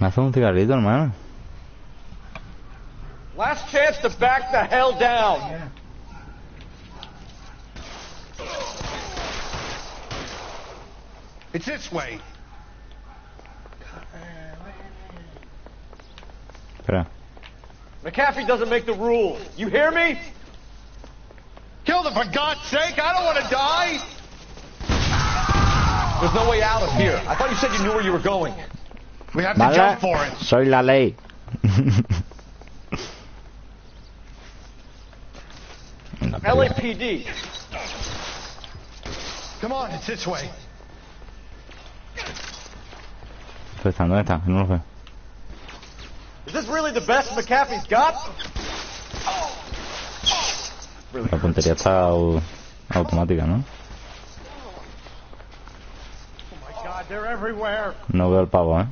Me hace un cigarrito, hermano. Last chance to back the hell down. It's this way. Espera. McAfee doesn't make the rules. You hear me? Kill them, for God's sake. I don't want to die. There's no way out of here. I thought you said you knew where you were going. We have to jump for it. Soy la ley. LAPD. Come on, it's this way. ¿Dónde está? ¿Dónde está? No lo veo. Is this really the best McAfee's got? La puntería está automática, ¿no? Oh my God, they're everywhere. No veo el pavo, ¿eh?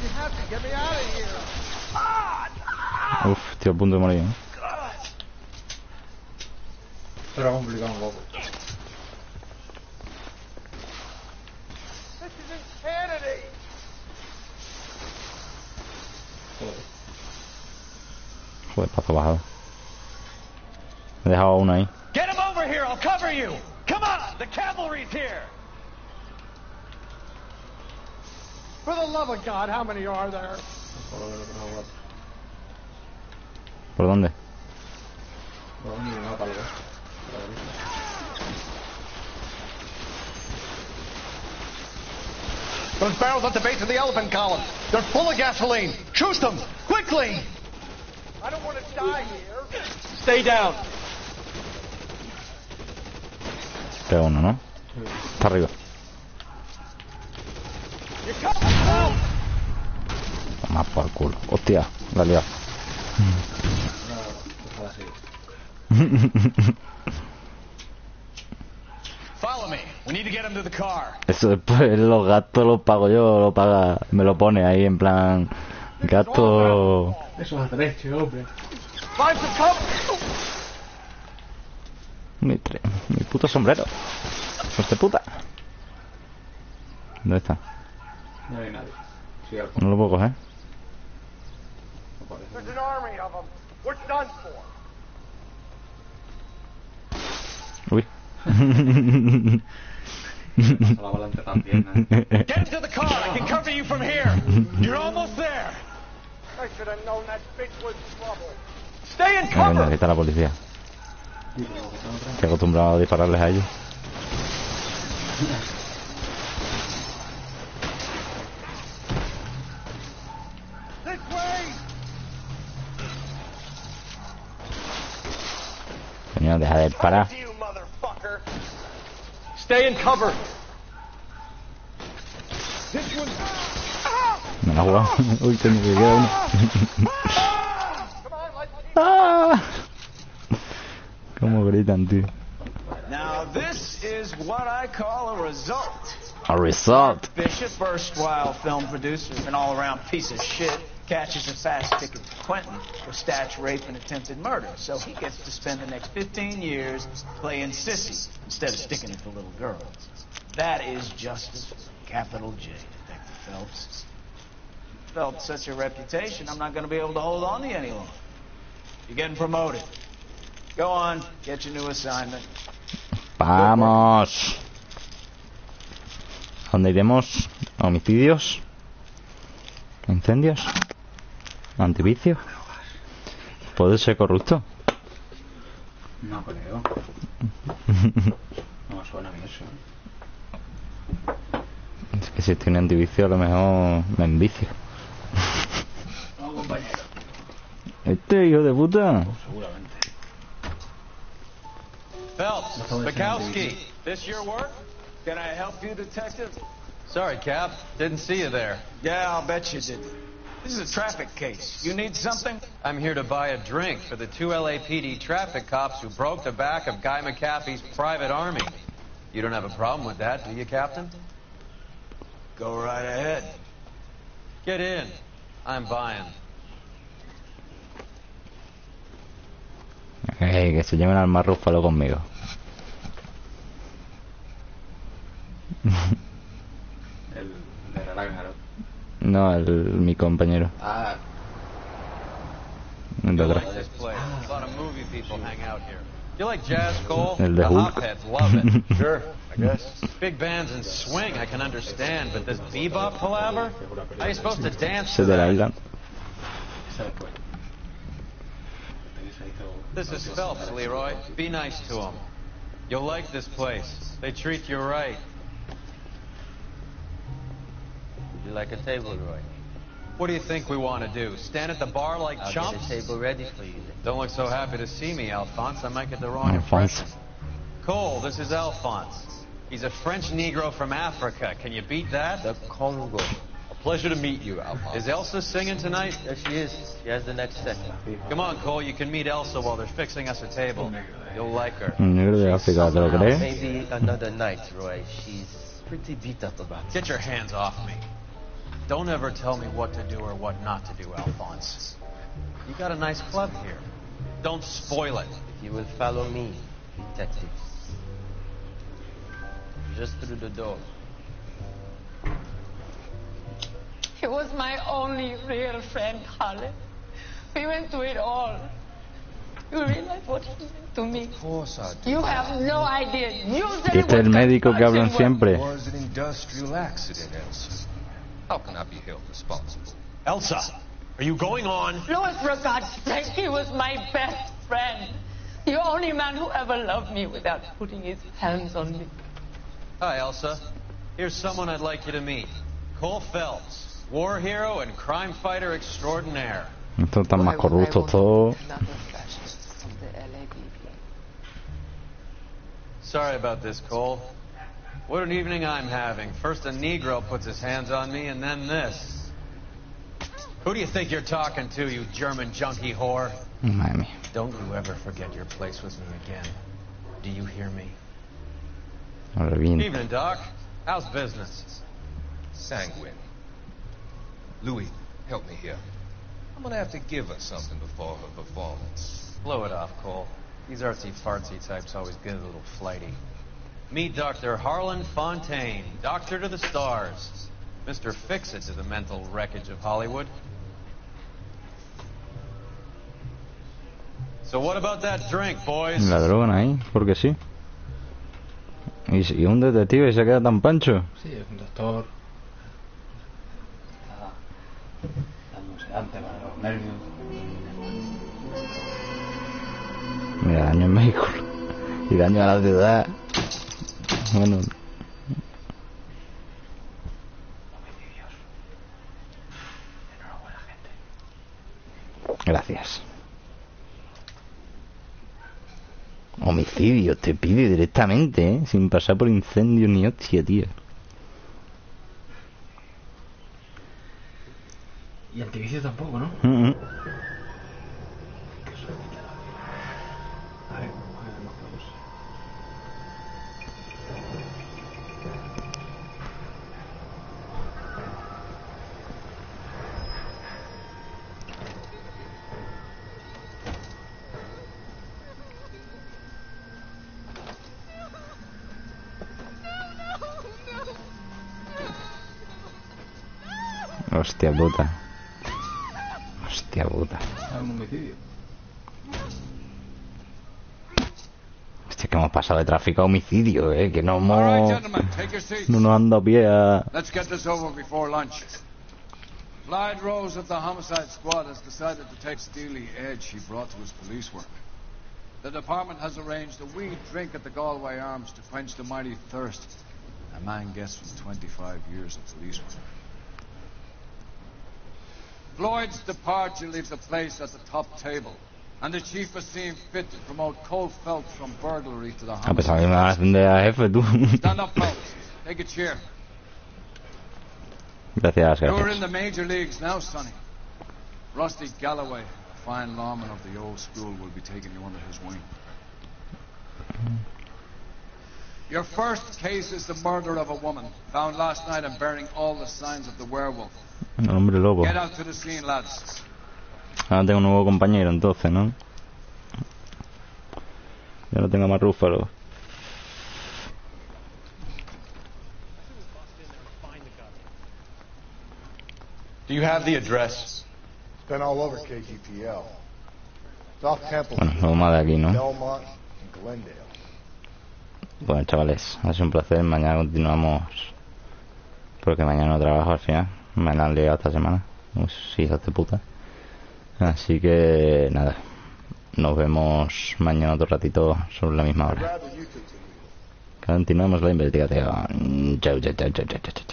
You have to get me out of here. Uf, estoy a punto de morir, ¿eh? Esto era complicado un poco. This is insanity. Joder, paso bajado. Me he dejado uno ahí. Get him over here, I'll cover you! Come on, the cavalry's here! For the love of God, how many are there? ¿Por dónde? Those barrels at the base of the elephant column. They're full of gasoline. Shoot them, quickly! I don't want to die here. Stay down. Pega uno, ¿no? Está arriba. You're coming out! Toma por culo. Hostia, la he liado. Follow me. We need to get him to the car. Eso después los gastos los pago yo, lo paga, me lo pone ahí en plan gasto. Eso es atrecho, hombre. Find some cover. Mi puto sombrero. Hostia puta. ¿Dónde está? No hay nadie. Sí, No lo puedo coger. There's an army of them. We're done for. Uy. La volante también, ¿eh? Get into the car. I can cover you from here. You're almost there. I should have known that bitch was trouble. Stay in Venga, cover. aquí está la policía. Estoy acostumbrado a dispararles a ellos. This way. Coño, deja de disparar. You motherfucker. Stay in cover. This one. Me la he jugado. Uy, coño, que queda uno. ¡Ah! ¿Cómo gritan, tío? Now this is what I call a result. A result. Bishop, erstwhile film producer, an all-around piece of shit, catches a fast ticket to Quentin for statues, rape, and attempted murder. So he gets to spend the next 15 years playing sissy instead of sticking it to little girls. That is justice, capital J, Detective Phelps. Developed such a reputation, I'm not going to be able to hold on to you any longer. You're getting promoted. Go on, get your new assignment. Vamos. ¿A dónde iremos? ¿Homicidios? ¿Incendios? ¿Antivicios? ¿Puede ser corrupto? No creo. No me suena a mí eso. Es que si estoy en antivicio a lo mejor me envicio. No, compañero. Este hijo de puta. Seguramente. Phelps, Bukowski, this your work? Can I help you, detective? Sorry, Cap. Didn't see you there. Yeah, I'll bet you didn't. This is a traffic case. You need something? I'm here to buy a drink for the 2 LAPD traffic cops who broke the back of Guy McAfee's private army. You don't have a problem with that, do you, Captain? Go right ahead. Get in. I'm buying. Hey, que se lleven al más rúfalo conmigo. El de la naranja, No, mi compañero. Ah. El de atrás. This place. A lot of movie people hang out here. You like jazz, Cole? El de The Hulk. hopheads love it. Sure, I guess. Big bands and swing, I can understand, but this bebop palaver? How are you supposed to dance Ese to de la that? isla. This is Phelps, Leroy. Be nice to him. You'll like this place. They treat you right. Would you like a table, Roy? What do you think we want to do? Stand at the bar like I'll chumps? get a table ready for you. Don't look so happy to see me, Alphonse. I might get the wrong Alphonse. impression. Cole, this is Alphonse. He's a French Negro from Africa. Can you beat that? The Congo. A pleasure to meet you, Alphonse. Is Elsa singing tonight? Yes, she is. She has the next set. Come on, Cole, you can meet Elsa while they're fixing us a table. You'll like her. Un negro de África, ¿te lo crees? Maybe another night, Roy. She's pretty beat up about it. Get your hands off me. Don't ever tell me what to do or what not to do, Alphonse. You got a nice club here. Don't spoil it. If you will follow me, detective. Just through the door. He was my only real friend, Harley. We went through it all. You realize what he meant to me? Of course I do. You have no idea. You said Este it es el was médico que hablan siempre. It was an industrial accident, Elsa. How can I be held responsible? Elsa, are you going on? Louis, for God's sake, he was my best friend. The only man who ever loved me without putting his hands on me. Hi, Elsa. Here's someone I'd like you to meet. Cole Phelps, war hero and crime fighter extraordinaire. Estos están más corruptos todos. Sorry about this, Cole. What an evening I'm having. First a Negro puts his hands on me, and then this. Who do you think you're talking to, you German junkie whore? Madre mía. Don't you ever forget your place with me again. Do you hear me? Ahora bien. Evening, Doc. How's business? Sanguine. Louis, help me here. I'm gonna have to give her something before her performance. Blow it off, Cole. These artsy-fartsy types always get a little flighty. Meet Dr. Harlan Fontaine, doctor to the stars. Mr. Fix-It to the mental wreckage of Hollywood. So what about that drink, boys? La drogan ahí, porque sí. Y un detective se queda tan pancho. Sí, es un doctor. Está dándose antes para los nervios. Mira, daño en México y daño a la ciudad. Bueno. Gracias. Homicidio, te pide directamente, ¿eh? Sin pasar por incendio ni hostia, tío. Y antivicio tampoco, ¿no? A ver, más close. Hostia puta. Hostia puta. Es un homicidio. Hostia, que hemos pasado de tráfico a homicidio, que no hemos... No nos han dado pie a... Let's get this over before lunch. Clyde Rose of the homicide squad has decided to take steely edge he brought to his police work. The department has arranged a wee drink at the Galway Arms to quench the mighty thirst a man gets from 25 years of police work. Floyd's departure leaves the place at the top table, and the chief has seen fit to promote Cole Phelps from burglary to the Ah, pues a mí me vas a atender a jefe, tú. Stand up, Phelps. Take a chair. Gracias, You're in gracias. the major leagues now, Sonny. Rusty Galloway, a fine lawman of the old school, will be taking you under his wing. Your first case is the murder of a woman, found last night and bearing all the signs of the werewolf. El hombre lobo. Get out to the scene, lads. Ahora tengo un nuevo compañero, entonces, ¿no? Ya no tengo más Rúfalo. Do you have the address? It's been all over KGPL. South Temple, Bueno, vamos más de aquí, ¿no? Belmont, and Glendale. Bueno, chavales, ha sido un placer. Mañana continuamos. Porque mañana no trabajo al final. Me la han liado esta semana. Unos hijos de puta. Así que nada. Nos vemos mañana otro ratito sobre la misma hora. Continuamos la investigación. Chao, chao, chao, chao, chao, chao.